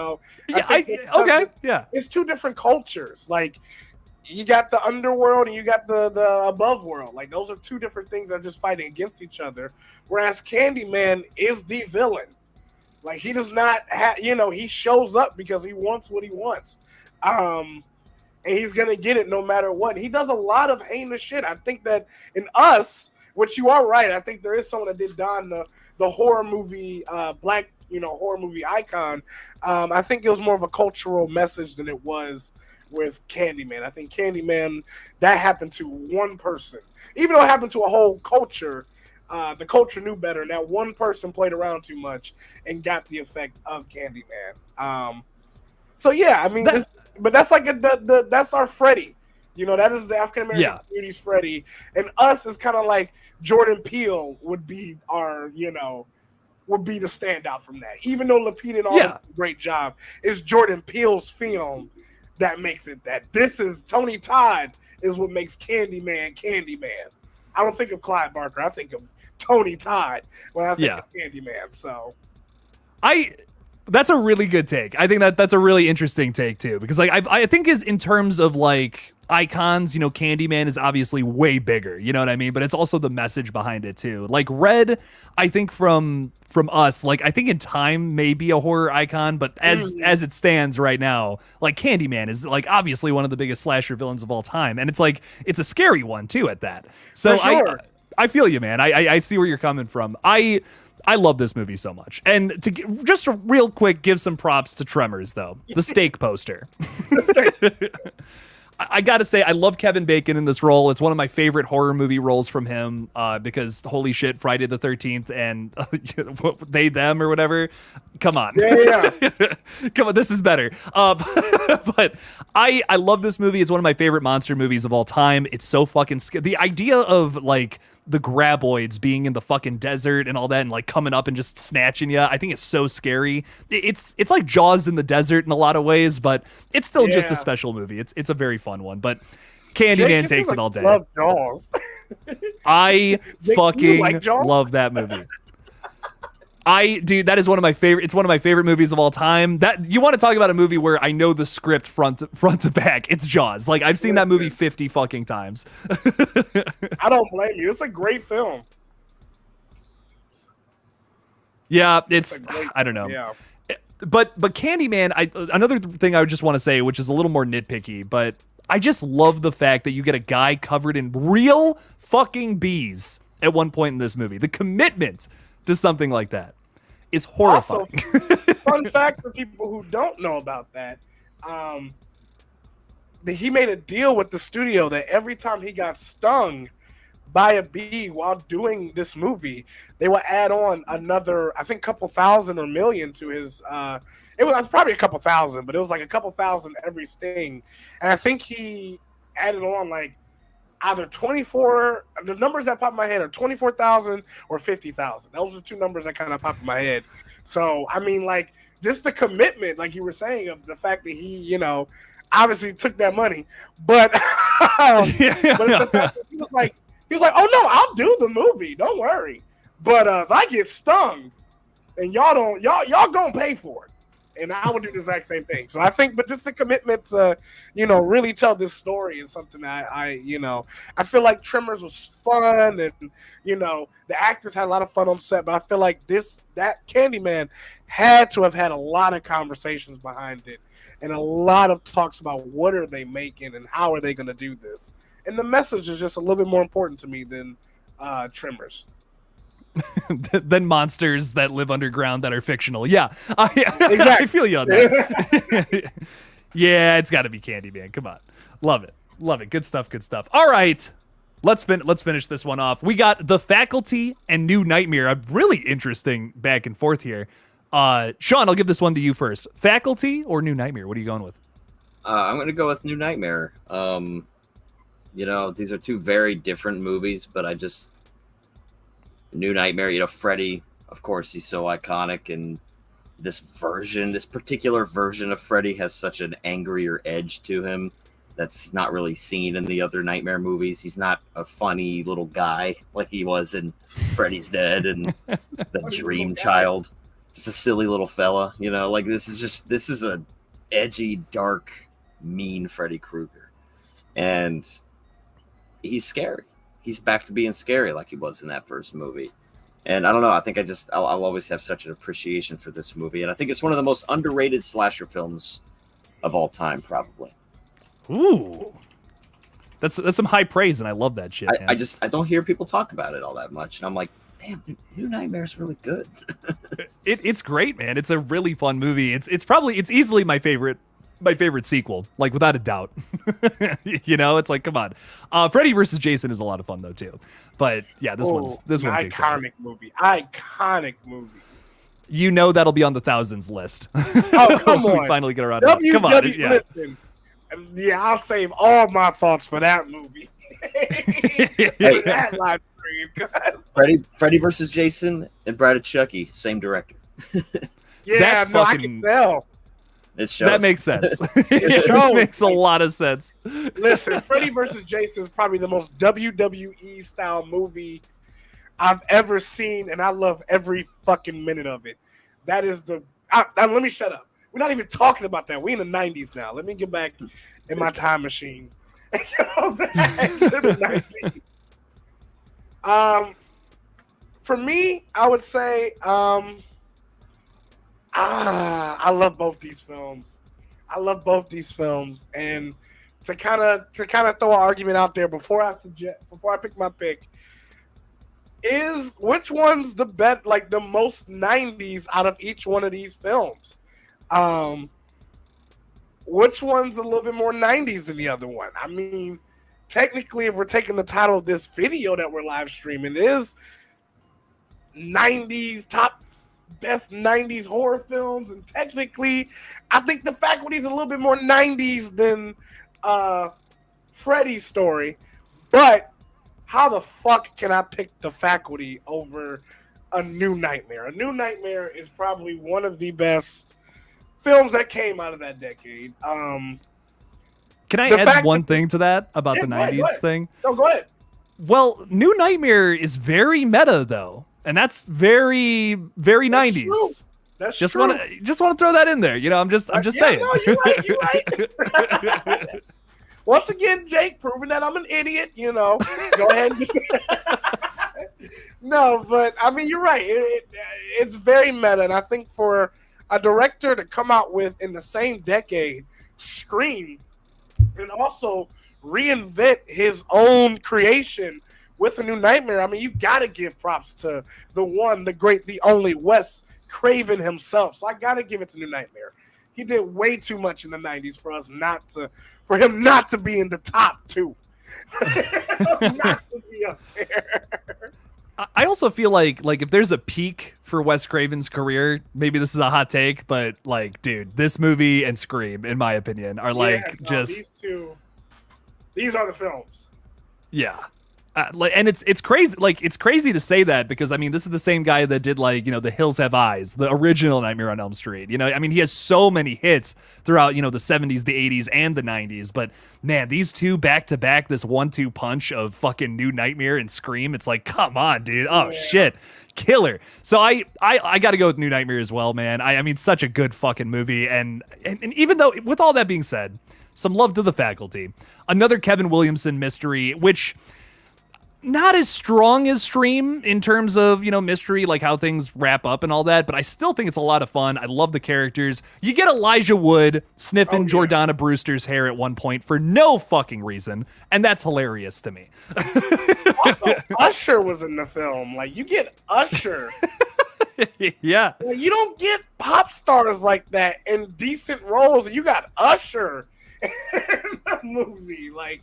okay, yeah. It's two different cultures. Like, you got the underworld and you got the above world. Like, those are two different things that are just fighting against each other. Whereas Candyman is the villain. Like, he does not have, he shows up because he wants what he wants. And he's going to get it no matter what. He does a lot of heinous shit. I think that in us, which you are right, I think there is someone that did don the horror movie, black, horror movie icon. I think it was more of a cultural message than it was with Candyman. I think Candyman, that happened to one person. Even though it happened to a whole culture, the culture knew better, and that one person played around too much and got the effect of Candyman. So yeah, I mean, but that's like that's our Freddy. That is the African American community's Freddy, and us is kind of like Jordan Peele would be our, would be the standout from that. Even though Lupita and all did a great job, it's Jordan Peele's film that makes it that. This is Tony Todd is what makes Candyman. I don't think of Clive Barker. I think of Tony Todd when I think of Candyman. So that's a really good take. I think that's a really interesting take too, because like I think is in terms of like icons, Candyman is obviously way bigger, you know what I mean? But it's also the message behind it too. Like Red, I think from us, like I think in time may be a horror icon, but as it stands right now, like Candyman is like obviously one of the biggest slasher villains of all time, and it's like it's a scary one too at that. So for sure. I feel you, man. I see where you're coming from. I love this movie so much. And just real quick, give some props to Tremors, though. The steak poster. I gotta say, I love Kevin Bacon in this role. It's one of my favorite horror movie roles from him because holy shit, Friday the 13th and they, them or whatever. Come on. Yeah. Come on, this is better. But I love this movie. It's one of my favorite monster movies of all time. It's so fucking scary. The idea of like the graboids being in the fucking desert and all that and like coming up and just snatching you, I think it's so scary. It's like Jaws in the desert in a lot of ways, but it's still just a special movie. It's a very fun one, but Candyman takes it all day. Love Jaws. I fucking like Jaws? love that movie. Dude, that is one of my favorite. It's one of my favorite movies of all time. That you want to talk about a movie where I know the script front to back. It's Jaws. Like I've seen that movie 50 fucking times. I don't blame you. It's a great film. Yeah, I don't know. Yeah. But Candyman, another thing I would just want to say, which is a little more nitpicky, but I just love the fact that you get a guy covered in real fucking bees at one point in this movie. The commitment to something like that is horrifying. Also, fun fact for people who don't know about that, he made a deal with the studio that every time he got stung by a bee while doing this movie, they would add on another, I think, couple thousand or million to his. It was probably a couple thousand, but it was like a couple thousand every sting, and I think he added on like either 24. The numbers that pop in my head are 24,000 or 50,000. Those are the two numbers that kind of pop in my head. So I mean, like, just the commitment, like you were saying, of the fact that he, obviously took that money, but but it's the fact that he was like, oh no, I'll do the movie, don't worry. But if I get stung, and y'all gonna pay for it, and I would do the exact same thing. So I think, but just the commitment to, really tell this story is something that I feel like Tremors was fun, and the actors had a lot of fun on set. But I feel like that Candyman had to have had a lot of conversations behind it, and a lot of talks about what are they making and how are they going to do this. And the message is just a little bit more important to me than Tremors. Than monsters that live underground that are fictional. Yeah, I feel you on that. Yeah, it's got to be Candyman. Come on, love it. Good stuff. All right, let's finish this one off. We got The Faculty and New Nightmare. A really interesting back and forth here. Sean, I'll give this one to you first. Faculty or New Nightmare? What are you going with? I'm going to go with New Nightmare. These are two very different movies, but New Nightmare, Freddy, of course, he's so iconic, and this particular version of Freddy has such an angrier edge to him that's not really seen in the other Nightmare movies. He's not a funny little guy like he was in Freddy's Dead and The Dream Child. Just a silly little fella, like this is a edgy, dark, mean Freddy Krueger. And he's scary. He's back to being scary like he was in that first movie. And I don't know, I think I'll always have such an appreciation for this movie. And I think it's one of the most underrated slasher films of all time, probably. Ooh. That's some high praise, and I love that shit. I don't hear people talk about it all that much. And I'm like, damn, dude, New Nightmare's really good. It's great, man. It's a really fun movie. It's easily my favorite sequel, like without a doubt. It's like, come on. Freddy versus Jason is a lot of fun though too. But yeah, this one iconic movie. Iconic movie. That'll be on the thousands list. Oh, come on. We finally get around to it. Come on. Yeah. Listen. Yeah, I'll save all my thoughts for that movie. That live stream, Freddy versus Jason and Bride of Chucky, same director. Yeah, I can tell. It shows. That makes sense. It makes a lot of sense. Listen, Freddy vs. Jason is probably the most WWE style movie I've ever seen, and I love every fucking minute of it. That is let me shut up. We're not even talking about that. We're in the 90s now. Let me get back in my time machine and go back to the 90s. For me, I would say I love both these films. And to kind of throw an argument out there before I pick my pick, is which one's the best, like the most 90s out of each one of these films? which one's a little bit more 90s than the other one? I mean, technically, if we're taking the title of this video that we're live streaming, it is 90s top best 90s horror films, and technically, I think The Faculty is a little bit more 90s than Freddy's Story. But how the fuck can I pick The Faculty over A New Nightmare? A New Nightmare is probably one of the best films that came out of that decade. Can I add one thing to that about the 90s thing? No, go ahead. Well, New Nightmare is very meta, though. And that's very, very 90s. True. That's just true. Want to throw that in there. You know, I'm just saying. No, you're right. You're right. Once again, Jake, proving that I'm an idiot. You know, go ahead and just. No, but I mean, you're right. It's very meta, and I think for a director to come out with in the same decade, Scream, and also reinvent his own creation with A New Nightmare. I mean, you got to give props to the one, the great, the only Wes Craven himself. So I got to give it to New Nightmare. He did way too much in the 90s for him not to be in the top two. Not to be up there. I also feel like if there's a peak for Wes Craven's career, maybe this is a hot take, but like, dude, this movie and Scream, in my opinion, are these are the films. Yeah. And it's crazy. Like, it's crazy to say that because I mean, this is the same guy that did The Hills Have Eyes, the original Nightmare on Elm Street. You know, I mean, he has so many hits throughout, the 70s, the 80s, and the 90s. But man, these two back to back, this 1-2 punch of fucking New Nightmare and Scream. It's like, come on, dude. Oh shit. Killer. So I got to go with New Nightmare as well, man. I mean, such a good fucking movie. And even though, with all that being said, some love to The Faculty. Another Kevin Williamson mystery, which not as strong as Scream in terms of, mystery, like how things wrap up and all that, but I still think it's a lot of fun. I love the characters. You get Elijah Wood sniffing Jordana Brewster's hair at one point for no fucking reason, and that's hilarious to me. Also, Usher was in the film. Like, you get Usher. Yeah. Like, you don't get pop stars like that in decent roles, and you got Usher in the movie. Like,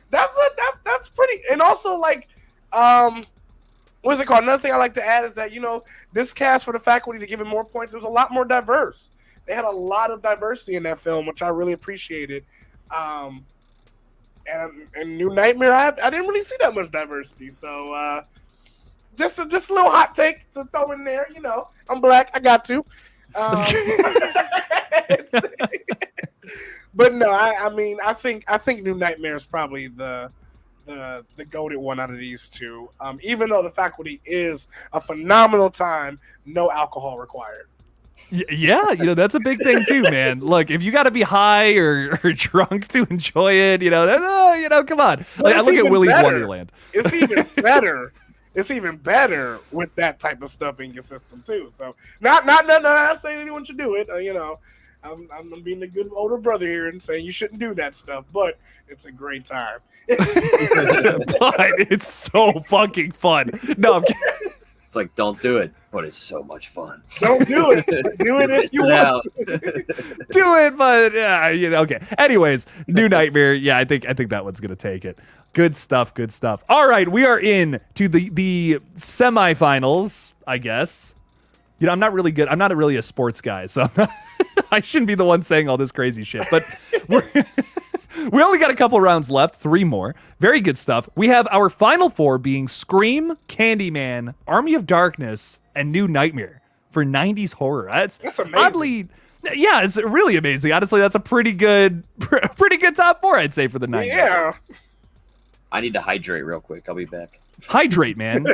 that's pretty. And also, like, what's it called? Another thing I like to add is that, this cast for The Faculty, to give it more points, it was a lot more diverse. They had a lot of diversity in that film, which I really appreciated. And New Nightmare, I didn't really see that much diversity. So just a little hot take to throw in there. I'm black, I got to. But no, I mean, I think New Nightmare is probably the goated one out of these two. Even though The Faculty is a phenomenal time, no alcohol required. Yeah, that's a big thing too, man. Look, if you got to be high or drunk to enjoy it, come on. Like, I look at Willy's Wonderland. It's even better. It's even better with that type of stuff in your system too. So, not saying anyone should do it. I'm being a good older brother here and saying you shouldn't do that stuff, but it's a great time. But it's so fucking fun. No, I'm kidding. It's like, don't do it, but it's so much fun. Don't do it. Do it if you want. Do it, but okay. Anyways, New Nightmare. Yeah, I think that one's gonna take it. Good stuff. Good stuff. All right, we are in to the semifinals, I guess. I'm not really good. I'm not really a sports guy, so I shouldn't be the one saying all this crazy shit. But we only got a couple rounds left, 3 more. Very good stuff. We have our final 4 being Scream, Candyman, Army of Darkness, and New Nightmare for 90s horror. That's amazing. Oddly, yeah, it's really amazing. Honestly, that's a pretty good top 4, I'd say, for the 90s. Yeah. I need to hydrate real quick. I'll be back. Hydrate, man.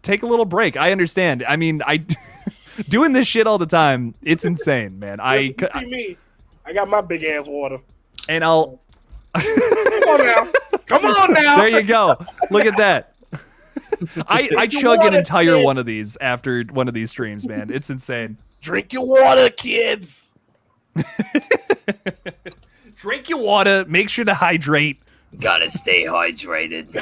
Take a little break. I understand. I mean, doing this shit all the time, it's insane, man. I got my big ass water. And I'll Come on now. There you go. Look at that. I chug an entire one of these after one of these streams, man. It's insane. Drink your water, kids. Drink your water. Make sure to hydrate. Gotta stay hydrated.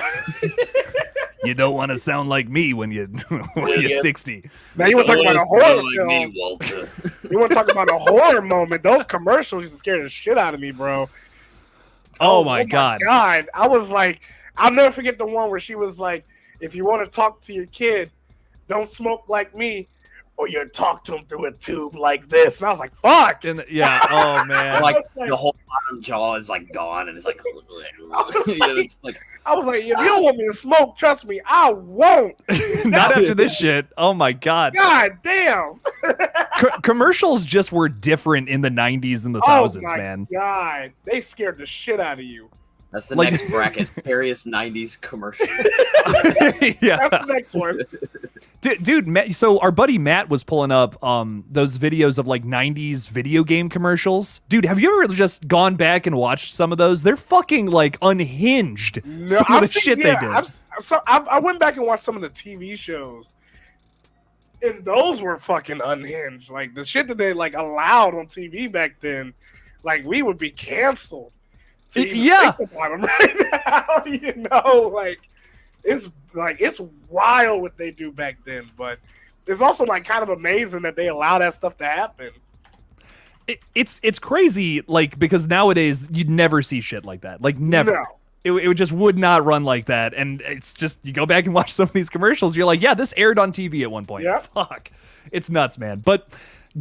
You don't want to sound like me when you're 60. Now you want to talk about a horror film. Me, Walter. You want to talk about a horror moment? Those commercials used to scare the shit out of me, bro. Oh my god! I was like, I'll never forget the one where she was like, "If you want to talk to your kid, don't smoke like me, or you talk to him through a tube like this." And I was like, "Fuck!" Yeah. Oh man. Like the whole bottom jaw is like gone, and it's like, it's like I was like, if you don't want me to smoke, trust me, I won't. Not after this shit. Oh my god. God damn. Commercials just were different in the 90s and the thousands, man. God, they scared the shit out of you. That's the next bracket. Scariest 90s commercials. Yeah. That's the next one. Dude, Matt, so our buddy Matt was pulling up those videos of like 90s video game commercials. Dude, have you ever just gone back and watched some of those? They're fucking like unhinged. No, some of the shit they did. I went back and watched some of the TV shows. And those were fucking unhinged. Like the shit that they like allowed on TV back then, like we would be canceled. Yeah. Think about them right now, you know, like it's wild what they do back then, but it's also like kind of amazing that they allow that stuff to happen. It's crazy, like because nowadays you'd never see shit like that, like never. No. It just would not run like that, and it's just you go back and watch some of these commercials, you're like, yeah, this aired on TV at one point. Yeah. Fuck, it's nuts, man. But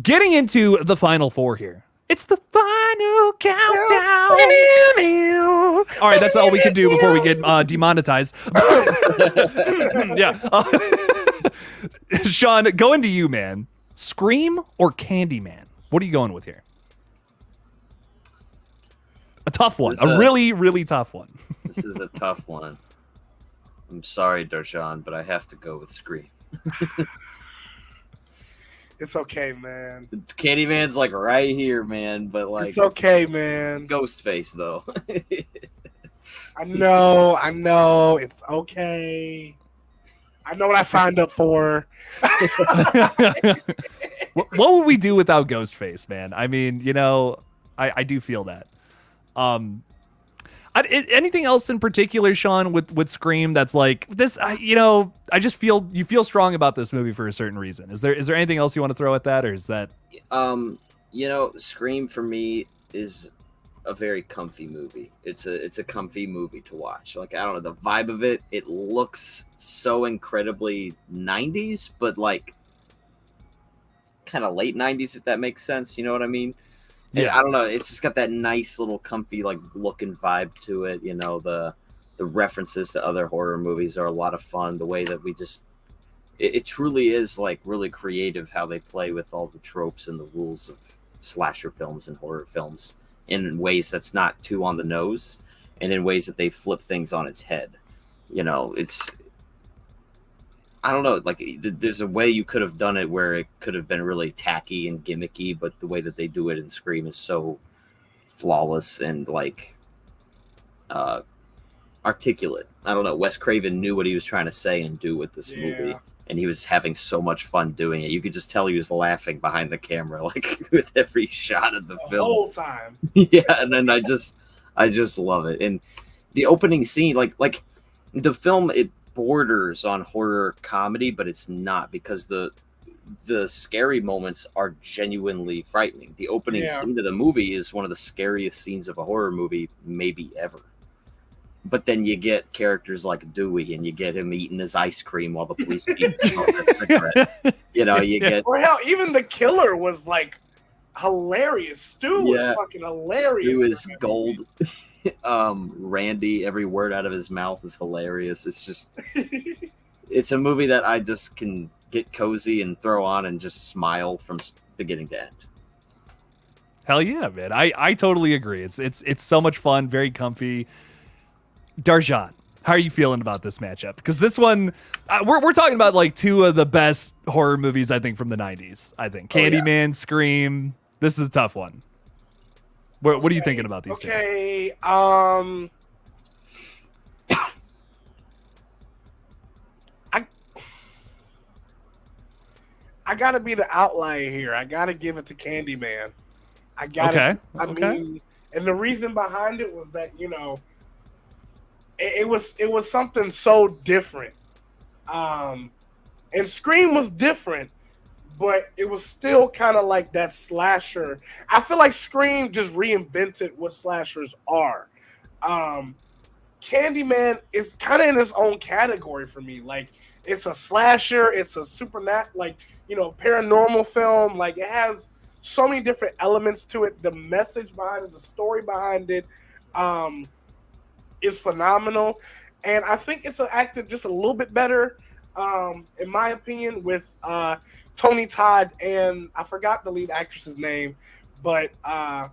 getting into the final four here. It's the final countdown. All right, that's all we can do before we get demonetized. Yeah. Sean, going to you, man. Scream or Candyman? What are you going with here? A tough one. A really, really tough one. This is a tough one. I'm sorry, Darshan, but I have to go with Scream. It's okay, man. Candyman's like right here, man, but like it's okay, man. Ghostface though. I know. It's okay. I know what I signed up for. What would we do without Ghostface, man? I mean, you know, I do feel that. Anything else in particular, Sean, with Scream that's like this? You know, I just feel you feel strong about this movie for a certain reason. Is there anything else you want to throw at that, or is that? You know, Scream for me is a very comfy movie. It's a comfy movie to watch. Like I don't know, the vibe of it. It looks so incredibly 90s, but like kind of late 90s, if that makes sense. You know what I mean? Yeah, I don't know. It's just got that nice little comfy like looking vibe to it. You know, the references to other horror movies are a lot of fun. The way that we just it truly is like really creative how they play with all the tropes and the rules of slasher films and horror films in ways that's not too on the nose and in ways that they flip things on its head. You know, it's I don't know, like there's a way you could have done it where it could have been really tacky and gimmicky, but the way that they do it in Scream is so flawless and like articulate. I don't know. Wes Craven knew what he was trying to say and do with this movie, and he was having so much fun doing it. You could just tell he was laughing behind the camera, like with every shot of the film. The whole time. Yeah, and then I just love it. And the opening scene, like the film, it borders on horror comedy, but it's not, because the scary moments are genuinely frightening. The opening scene of the movie is one of the scariest scenes of a horror movie maybe ever. But then you get characters like Dewey, and you get him eating his ice cream while the police keep smoking a cigarette. You know, you get or hell, even the killer was like hilarious. Stu was fucking hilarious. Stu is gold. Randy, every word out of his mouth is hilarious. It's just it's a movie that I just can get cozy and throw on and just smile from beginning to end. Hell yeah, man. I totally agree. It's so much fun, very comfy. Darjan, how are you feeling about this matchup? Because this one, we're talking about like two of the best horror movies, I think, from the 90s. I think Candyman, Scream. This is a tough one. What are you thinking about these two? Okay, I gotta be the outlier here. I gotta give it to Candyman. I gotta. I mean, and the reason behind it was that, you know, it was something so different. And Scream was different, but it was still kind of like that slasher. I feel like Scream just reinvented what slashers are. Candyman is kind of in its own category for me. Like, it's a slasher, it's a paranormal film. Like, it has so many different elements to it. The message behind it, the story behind it, is phenomenal. And I think it's acted just a little bit better, in my opinion, with Tony Todd and I forgot the lead actress's name, but I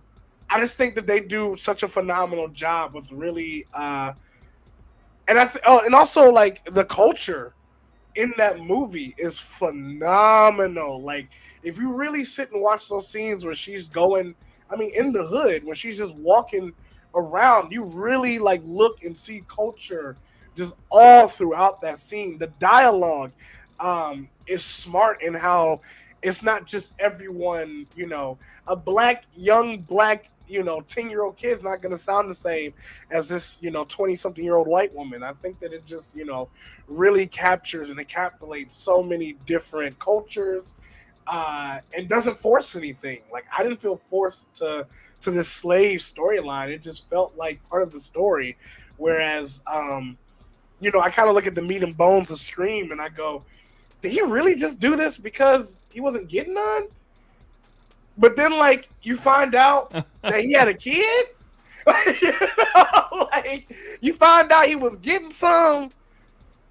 just think that they do such a phenomenal job with really, and also like the culture in that movie is phenomenal. Like, if you really sit and watch those scenes where she's going, in the hood, when she's just walking around, you really like look and see culture just all throughout that scene. The dialogue is smart in how it's not just everyone, a young black 10-year-old kid's not going to sound the same as this 20-something-year-old white woman. I think that it just really captures and encapsulates so many different cultures, and doesn't force anything. Like, I didn't feel forced to this slave storyline. It just felt like part of the story. Whereas, I kind of look at the meat and bones of Scream and I go, did he really just do this because he wasn't getting none? But then, like, you find out that he had a kid. Like, you find out he was getting some,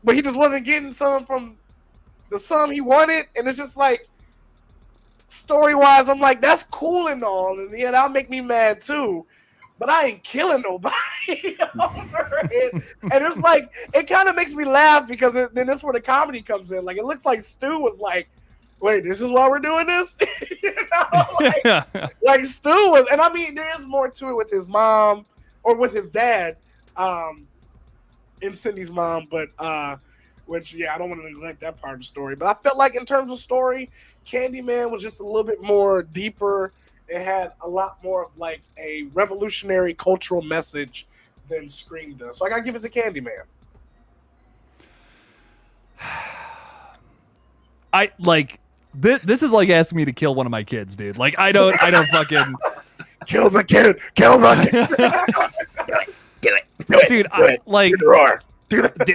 but he just wasn't getting some from the son he wanted. And it's just like, story-wise, I'm like, that's cool and all, and yeah, that'll make me mad too. But I ain't killing nobody over it. And it's like, it kind of makes me laugh because then that's where the comedy comes in. Like, it looks like Stu was like, wait, this is why we're doing this? Like Stu was, and there is more to it with his mom or with his dad, and Cindy's mom, but which, I don't want to neglect that part of the story. But I felt like in terms of story, Candyman was just a little bit more deeper. It had a lot more of like a revolutionary cultural message than Scream does. So I gotta give it to Candyman. This is like asking me to kill one of my kids, dude. Like, I don't fucking kill the kid. Do it. Dude, like, do the roar. Do it. Do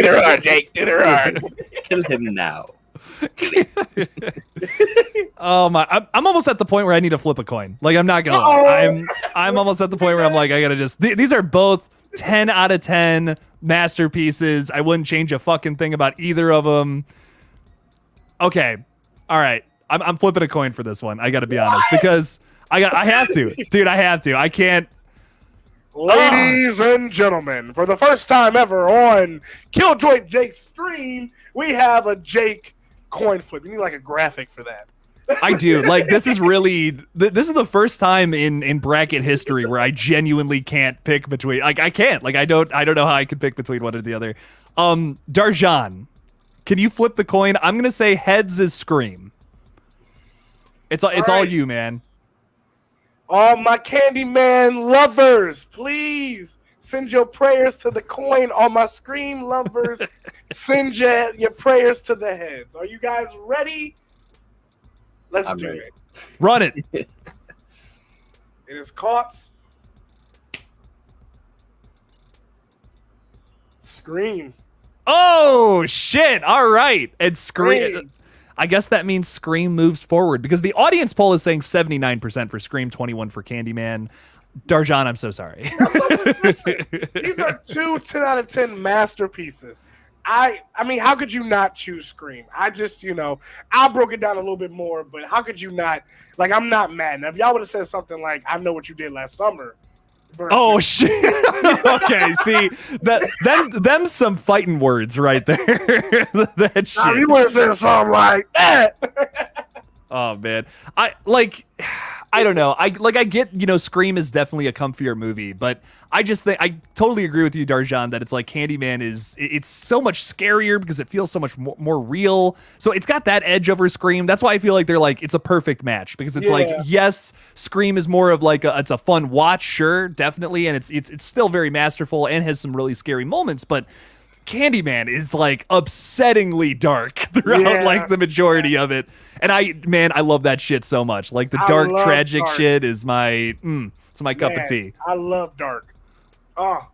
the roar, Jake. Do the roar. Kill him now. Oh my! I'm almost at the point where I need to flip a coin. Like, I'm not gonna lie. I'm almost at the point where I'm like, I gotta just. These are both 10 out of 10 masterpieces. I wouldn't change a fucking thing about either of them. Okay, all right. I'm flipping a coin for this one. I gotta be honest, because I have to, dude. I have to. I can't. Ladies and gentlemen, for the first time ever on KillJoy Jake's stream, we have a Jake coin flip. You need like a graphic for that. I do. Like, this is really, this is the first time in bracket history where I genuinely can't pick between, like, I can't. Like, I don't know how I could pick between one or the other. Darjan, can you flip the coin? I'm going to say heads is Scream. It's all you, man. All my Candyman lovers, please send your prayers to the coin. All my Scream lovers, send your prayers to the heads. Are you guys ready? Let's do it. Run it. It is caught. Scream. Oh, shit. All right. And Scream. I guess that means Scream moves forward, because the audience poll is saying 79% for Scream, 21% for Candyman. Darjan, I'm so sorry. Listen, these are two 10 out of 10 masterpieces. I mean, how could you not choose Scream? I just, I broke it down a little bit more, but how could you not? Like, I'm not mad. Now, if y'all would have said something like, I know what you did last summer. Oh, shit. Okay, see, them some fighting words right there. That shit. Now, you would have said something like that. Oh, man. I don't know. I get, Scream is definitely a comfier movie, but I just think I totally agree with you, Darjan, that it's like Candyman it's so much scarier because it feels so much more real. So it's got that edge over Scream. That's why I feel like they're like, it's a perfect match, because it's like, yes, Scream is more of like it's a fun watch, sure, definitely, and it's still very masterful and has some really scary moments, but Candyman is like upsettingly dark throughout like the majority of it. And I love that shit so much. Like the dark, tragic shit is my, it's my cup of tea. I love dark. Oh.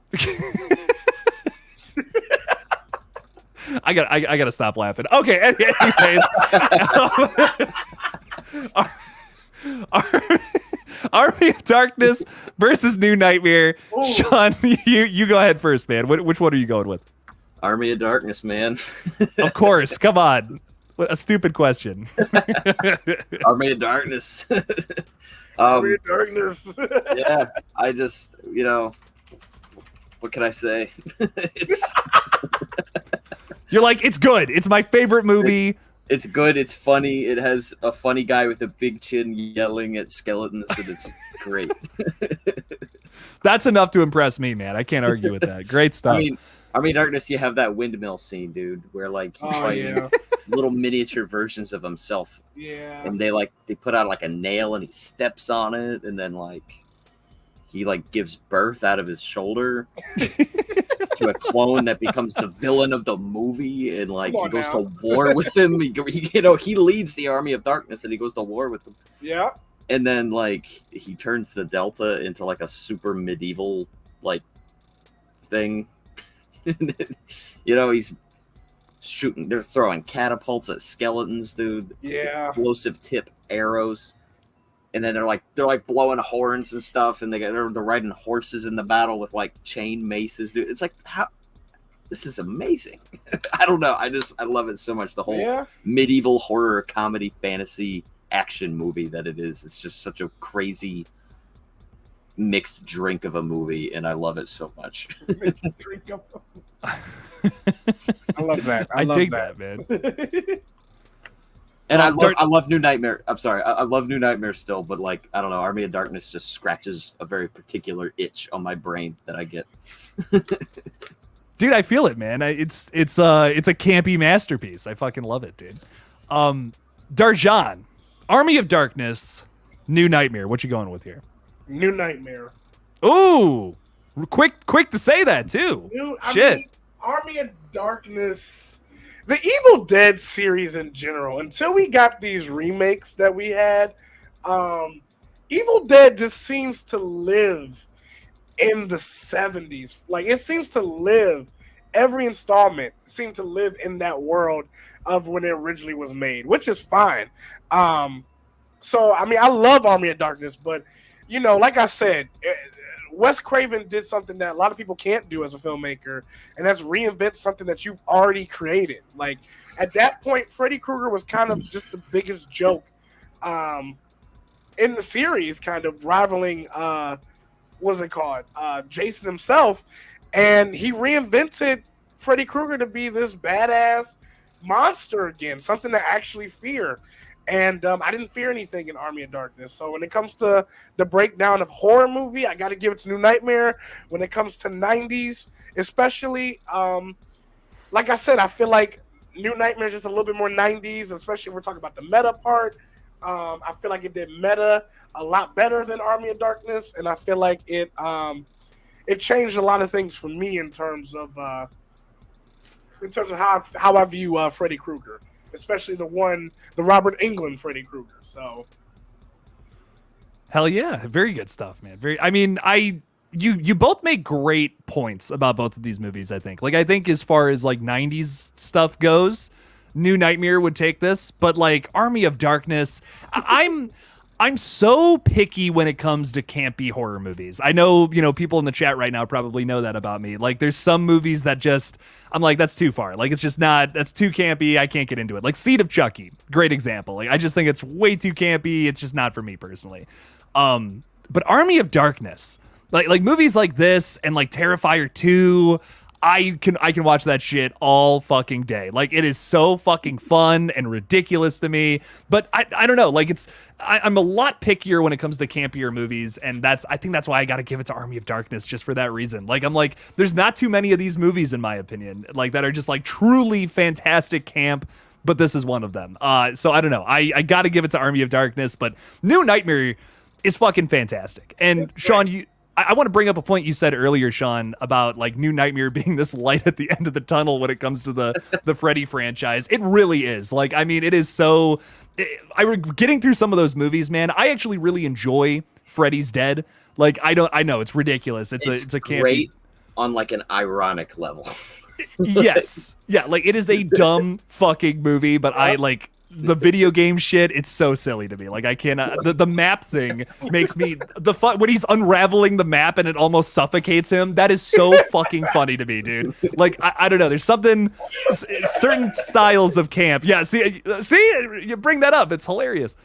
I gotta stop laughing. Okay, anyways. Army of Darkness versus New Nightmare. Ooh. Sean, you go ahead first, man. Which one are you going with? Army of Darkness, man. Of course. Come on. A stupid question. Army of Darkness. Army of Darkness. Yeah, I just, what can I say? You're like, it's good. It's my favorite movie. It's good. It's funny. It has a funny guy with a big chin yelling at skeletons, and it's great. That's enough to impress me, man. I can't argue with that. Great stuff. Army of Darkness, you have that windmill scene, dude, where like he's fighting little miniature versions of himself. Yeah. And they put out like a nail and he steps on it, and then he gives birth out of his shoulder to a clone that becomes the villain of the movie, and he goes to war with him. He leads the Army of Darkness and he goes to war with them. Yeah. And then he turns the Delta into a super medieval thing. He's shooting. They're throwing catapults at skeletons, dude. Yeah. Explosive tip arrows. And then they're blowing horns and stuff, and they're riding horses in the battle with chain maces, dude. It's this is amazing. I don't know. I love it so much. The whole medieval horror comedy fantasy action movie that it is. It's just such a crazy mixed drink of a movie, and I love it so much. I love that. I dig that, man. And I love New Nightmare. I'm sorry, I love New Nightmare still, but I don't know, Army of Darkness just scratches a very particular itch on my brain that I get. Dude, I feel it, man. It's a campy masterpiece. I fucking love it, dude. Darjan, Army of Darkness, New Nightmare. What you going with here? New Nightmare. Ooh, quick to say that too. Army of Darkness. The Evil Dead series in general, until we got these remakes that we had, Evil Dead just seems to live in the 70s. It seems to live, every installment seemed to live in that world of when it originally was made, which is fine. I love Army of Darkness, but, like I said, Wes Craven did something that a lot of people can't do as a filmmaker, and that's reinvent something that you've already created. At that point, Freddy Krueger was kind of just the biggest joke in the series, kind of rivaling, Jason himself. And he reinvented Freddy Krueger to be this badass monster again, something to actually fear. And I didn't fear anything in Army of Darkness. So when it comes to the breakdown of horror movie, I got to give it to New Nightmare. When it comes to 90s, especially, like I said, I feel like New Nightmare is just a little bit more 90s, especially if we're talking about the meta part. I feel like it did meta a lot better than Army of Darkness, and I feel like it changed a lot of things for me in terms of how I view Freddy Krueger. Especially the Robert Englund Freddy Krueger. So, hell yeah, very good stuff, man. You both make great points about both of these movies. I think, as far as 90s stuff goes, New Nightmare would take this, but Army of Darkness, I'm so picky when it comes to campy horror movies. I know, people in the chat right now probably know that about me. There's some movies that just, I'm that's too far. It's just not, that's too campy. I can't get into it. Seed of Chucky, great example. I just think it's way too campy. It's just not for me personally. But Army of Darkness, movies like this and Terrifier 2, I can watch that shit all fucking day. It is so fucking fun and ridiculous to me. But I don't know. I'm a lot pickier when it comes to campier movies, and I think that's why I got to give it to Army of Darkness just for that reason. There's not too many of these movies in my opinion, that are just truly fantastic camp. But this is one of them. So I don't know. I got to give it to Army of Darkness, but New Nightmare is fucking fantastic. And Sean, I want to bring up a point you said earlier, Sean, about like New Nightmare being this light at the end of the tunnel when it comes to the Freddy franchise. It really is. Like, I mean, it is so. Getting through some of those movies, man. I actually really enjoy Freddy's Dead. Like, I know it's ridiculous. It's a great on like an ironic level. Yes. Yeah, like it is a dumb fucking movie, but I like the video game shit. It's so silly to me. Like I cannot. The map thing makes me when he's unraveling the map and it almost suffocates him. That is so fucking funny to me, dude. Like I don't know. There's something, certain styles of camp. Yeah. See, you bring that up. It's hilarious.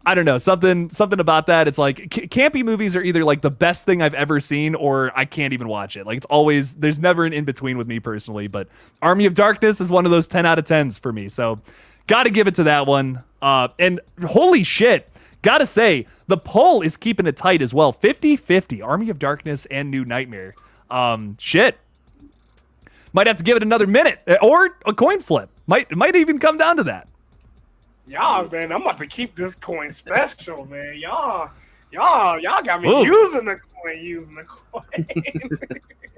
I don't know, something about that. It's like campy movies are either like the best thing I've ever seen or I can't even watch it. Like it's always, there's never an in between with me personally, but Army of Darkness is one of those 10 out of 10s for me. So got to give it to that one. And holy shit, got to say the poll is keeping it tight as well. 50-50 Army of Darkness and New Nightmare. Shit. Might have to give it another minute or a coin flip. Might even come down to that. Y'all, man, I'm about to keep this coin special, man. Y'all got me using the coin.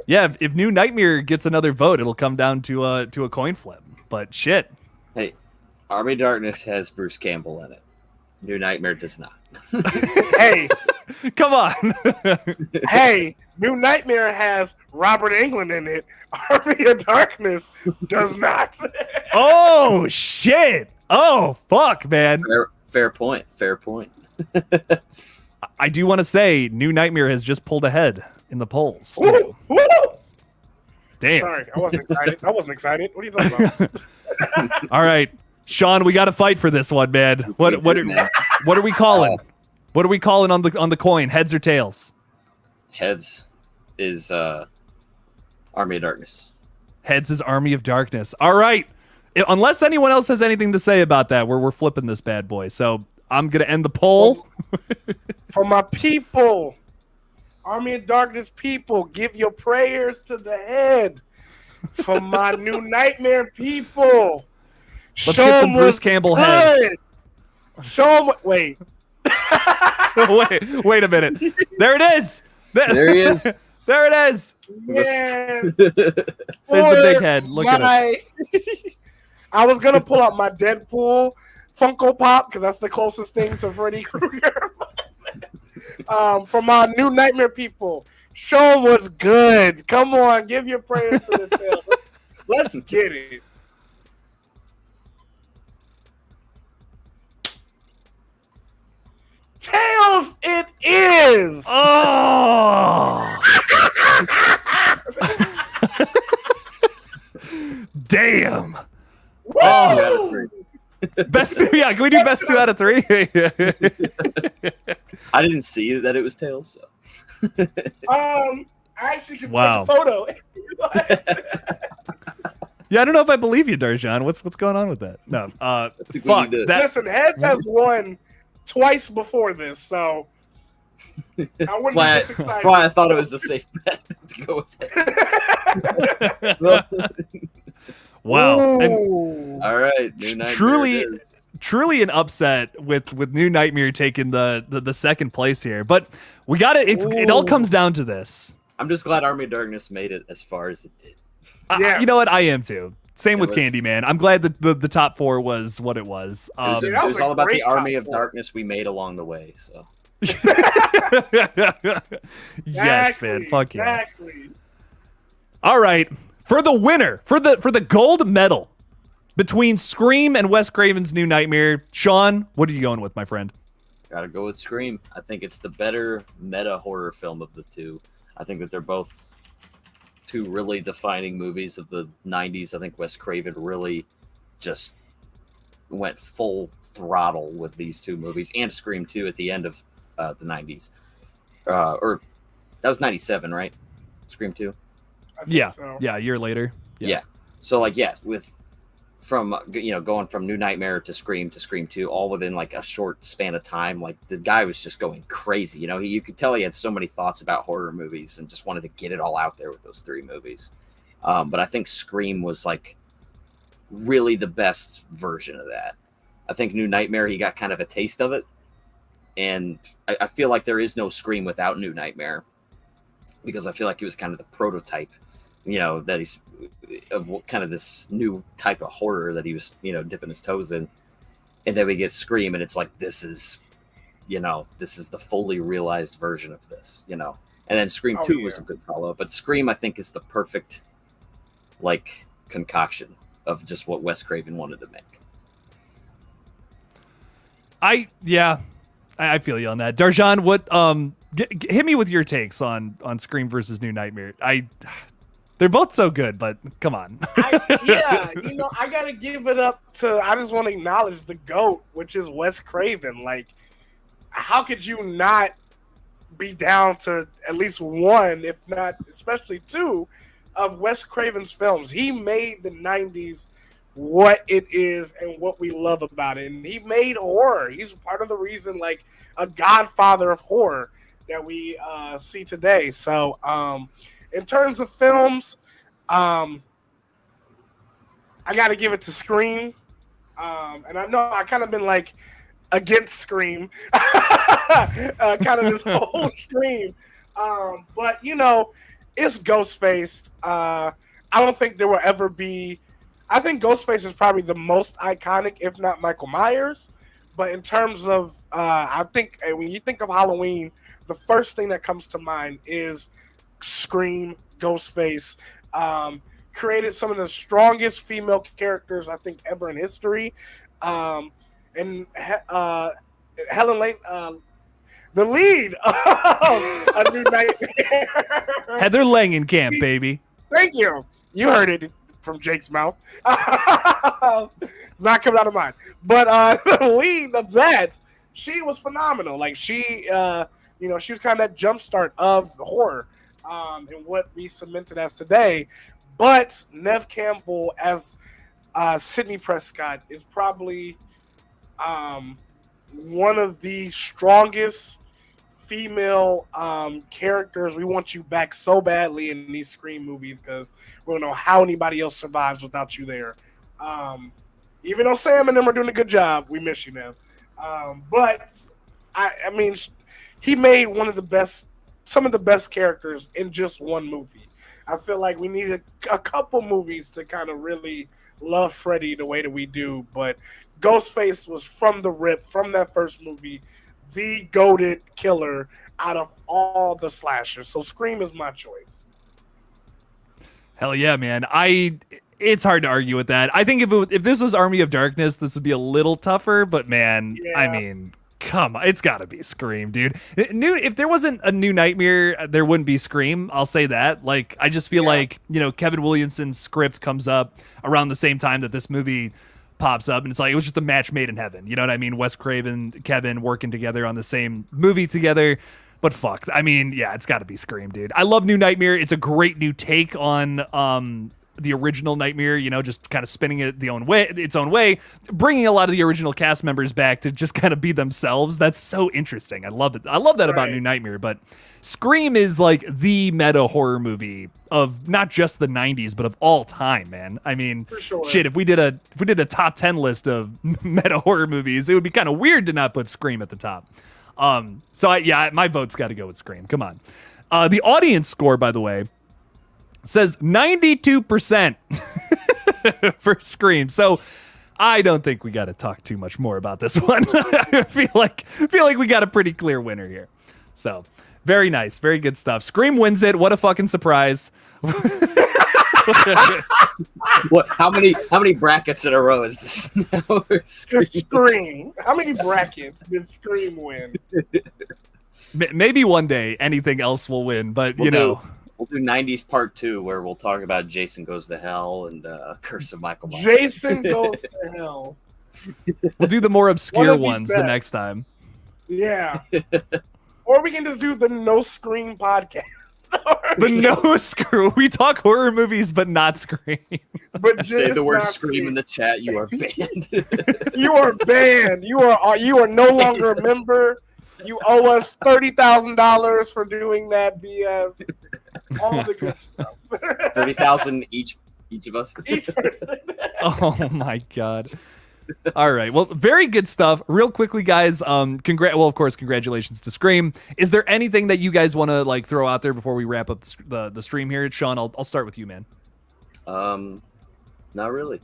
Yeah, if New Nightmare gets another vote, it'll come down to a coin flip. But shit. Hey, Army of Darkness has Bruce Campbell in it. New Nightmare does not. Hey, come on. Hey, New Nightmare has Robert Englund in it. Army of Darkness does not. Oh shit. Oh fuck, man. Fair point. I do want to say New Nightmare has just pulled ahead in the polls. Ooh. Damn. Sorry, I wasn't excited. What are you talking about? All right, Sean, we got to fight for this one, man. What are we calling? What are we calling on the coin? Heads or tails? Heads is Army of Darkness. Heads is Army of Darkness. All right. Unless anyone else has anything to say about that, we're flipping this bad boy. So I'm gonna end the poll. For my people, Army of Darkness people, give your prayers to the head. For my New Nightmare people, let's get some Bruce Campbell head. Show them. Wait. wait a minute. There it is. There he is. There it is. Man. There's the big head. Look at it. I was gonna pull out my Deadpool Funko Pop because that's the closest thing to Freddy Krueger. From our New Nightmare people, show them what's good. Come on, give your prayers to the tail. Let's get it. Tails, it is. Oh. Damn. Best two, yeah. Can we do best 2 out of 3? I didn't see that it was tails. So. I actually can take a photo. Yeah, I don't know if I believe you, Darjan. What's going on with that? No, fuck. Listen, Heads has won twice before this, so I wouldn't be this excited. That's why I thought it was a safe bet to go with it. Wow. All right. New Nightmare truly an upset with New Nightmare taking the second place here. But we got it. It all comes down to this. I'm just glad Army of Darkness made it as far as it did. Yes. You know what? I am too. Same with Candyman. I'm glad that the top 4 was what it was. It was all about the Army of Darkness we made along the way. So. Yes, man. Fuck yeah. Exactly. All right. For the winner, for the gold medal between Scream and Wes Craven's New Nightmare, Sean, what are you going with, my friend? Gotta go with Scream. I think it's the better meta horror film of the two. I think that they're both two really defining movies of the 90s. I think Wes Craven really just went full throttle with these two movies, and Scream 2 at the end of the 90s. Or that was 97, right? Scream 2? Yeah, so. Yeah, a year later. Yeah. So like, yes, from going from New Nightmare to Scream 2, all within like a short span of time. Like the guy was just going crazy. You could tell he had so many thoughts about horror movies and just wanted to get it all out there with those 3 movies. But I think Scream was like really the best version of that. I think New Nightmare, he got kind of a taste of it, and I feel like there is no Scream without New Nightmare. because I feel like he was kind of the prototype, that he's of what kind of this new type of horror that he was, dipping his toes in. And then we get Scream, and it's like, this is the fully realized version of this, And then Scream 2 was a good follow-up, but Scream, I think, is the perfect, concoction of just what Wes Craven wanted to make. I feel you on that. Darjan, what hit me with your takes on Scream versus New Nightmare. They're both so good, but come on. I gotta give it up to. I just want to acknowledge the GOAT, which is Wes Craven. Like, how could you not be down to at least one, if not especially two, of Wes Craven's films? He made the '90s what it is and what we love about it, and he made horror. He's part of the reason, a godfather of horror that we see today. So, in terms of films, I got to give it to Scream. And I know I kind of been against Scream, kind of this whole Scream. But it's Ghostface. I don't think there will ever be. I think Ghostface is probably the most iconic, if not Michael Myers. But in terms of, I think when you think of Halloween, the first thing that comes to mind is Scream, Ghostface. Created some of the strongest female characters, I think, ever in history. And Helen Lane, the lead of A New Nightmare. Heather Langenkamp, baby. Thank you. You heard it from Jake's mouth. It's not coming out of mine. But the lead of that, she was phenomenal. She was kind of that jumpstart of horror and what we cemented as today. But Neve Campbell as Sidney Prescott is probably one of the strongest female characters. We want you back so badly in these Scream movies because we don't know how anybody else survives without you there. Even though Sam and them are doing a good job, we miss you, Neve. But I mean, he made some of the best characters in just one movie. I feel like we needed a couple movies to kind of really love Freddy the way that we do. But Ghostface was from the rip, from that first movie, the goated killer out of all the slashers. So Scream is my choice. Hell yeah, man. It's hard to argue with that. I think if this was Army of Darkness, this would be a little tougher. But man, yeah. I mean, come on, it's got to be Scream, dude. If there wasn't a New Nightmare, there wouldn't be Scream. I'll say that. I just feel like Kevin Williamson's script comes up around the same time that this movie pops up, and it's it was just a match made in heaven. You know what I mean? Wes Craven, Kevin working together on the same movie together. But fuck, I mean, yeah, it's got to be Scream, dude. I love New Nightmare. It's a great new take on the original Nightmare, just kind of spinning it its own way, bringing a lot of the original cast members back to just kind of be themselves. That's so interesting. I love it. I love that about New Nightmare. But Scream is the meta horror movie of not just the 90s, but of all time, man. I mean, for sure. Shit, if we did a top 10 list of meta horror movies, it would be kind of weird to not put Scream at the top. My vote's got to go with Scream. Come on. The audience score, by the way, says 92% for Scream. So I don't think we got to talk too much more about this one. I feel like we got a pretty clear winner here. So very nice, very good stuff. Scream wins it. What a fucking surprise! What? How many brackets in a row is this now? Scream. How many brackets did Scream win? Maybe one day anything else will win, but We'll do 90s part 2 where we'll talk about Jason Goes to Hell and Curse of Michael Myers. Jason Goes to Hell. We'll do the more obscure ones the next time. Yeah. Or we can just do the No Scream podcast. The No Scream. We talk horror movies, but not Scream. But say the word Scream in the chat. You are banned. You are banned. You are no longer a member. You owe us $30,000 for doing that BS. All the good stuff. 30,000 each of us. Each person. Oh my god. All right. Well, very good stuff. Real quickly, guys. Well, of course, congratulations to Scream. Is there anything that you guys want to like throw out there before we wrap up the stream here? Sean, I'll start with you, man. Not really.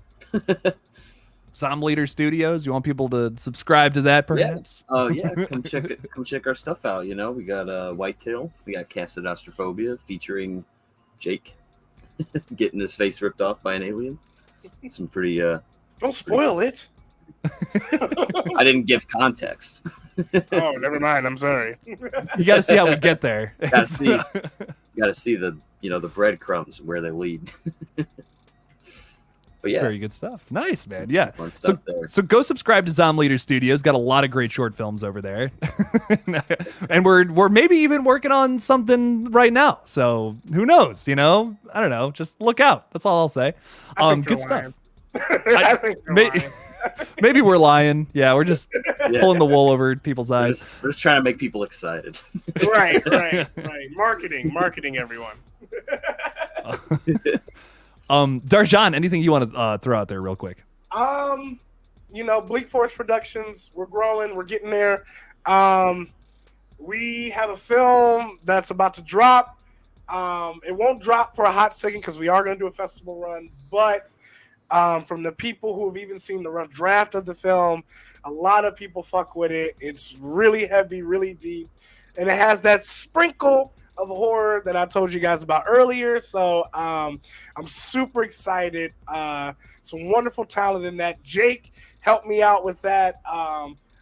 Som Leader Studios. You want people to subscribe to that, perhaps? Yeah. Come check our stuff out. You know, we got Whitetail. We got Arachnophobia featuring Jake getting his face ripped off by an alien. Some pretty. Don't spoil it. I didn't give context. Oh, never mind. I'm sorry. You got to see how we get there. Got to see the the breadcrumbs where they lead. But yeah, very good stuff. Nice, man. Yeah. So go subscribe to Som Leader Studios. Got a lot of great short films over there, and we're maybe even working on something right now. So who knows? I don't know. Just look out. That's all I'll say. Good stuff. I think maybe we're lying. Yeah, we're just pulling the wool over people's eyes. We're just trying to make people excited. Right. Marketing, everyone. Darjan, anything you want to throw out there real quick? Bleak Forest Productions, we're growing, we're getting there. We have a film that's about to drop. It won't drop for a hot second because we are going to do a festival run, but from the people who have even seen the rough draft of the film, a lot of people fuck with it. It's really heavy, really deep, and it has that sprinkle of horror that I told you guys about earlier. So I'm super excited. Some wonderful talent in that. Jake helped me out with that,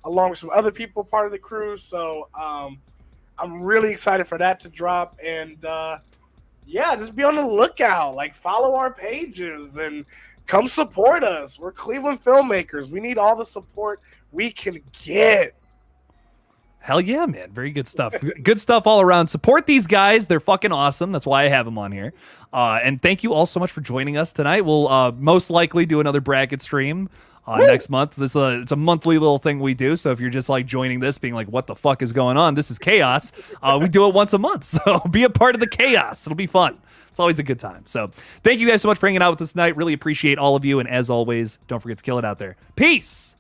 along with some other people part of the crew. So I'm really excited for that to drop. And just be on the lookout. Like, follow our pages and come support us. We're Cleveland filmmakers. We need all the support we can get. Hell yeah, man. Very good stuff. Good stuff all around. Support these guys. They're fucking awesome. That's why I have them on here. And thank you all so much for joining us tonight. We'll most likely do another bracket stream next month. It's a monthly little thing we do. So if you're just like joining this being like, what the fuck is going on? This is chaos. We do it once a month. So be a part of the chaos. It'll be fun. It's always a good time. So thank you guys so much for hanging out with us tonight. Really appreciate all of you. And as always, don't forget to kill it out there. Peace.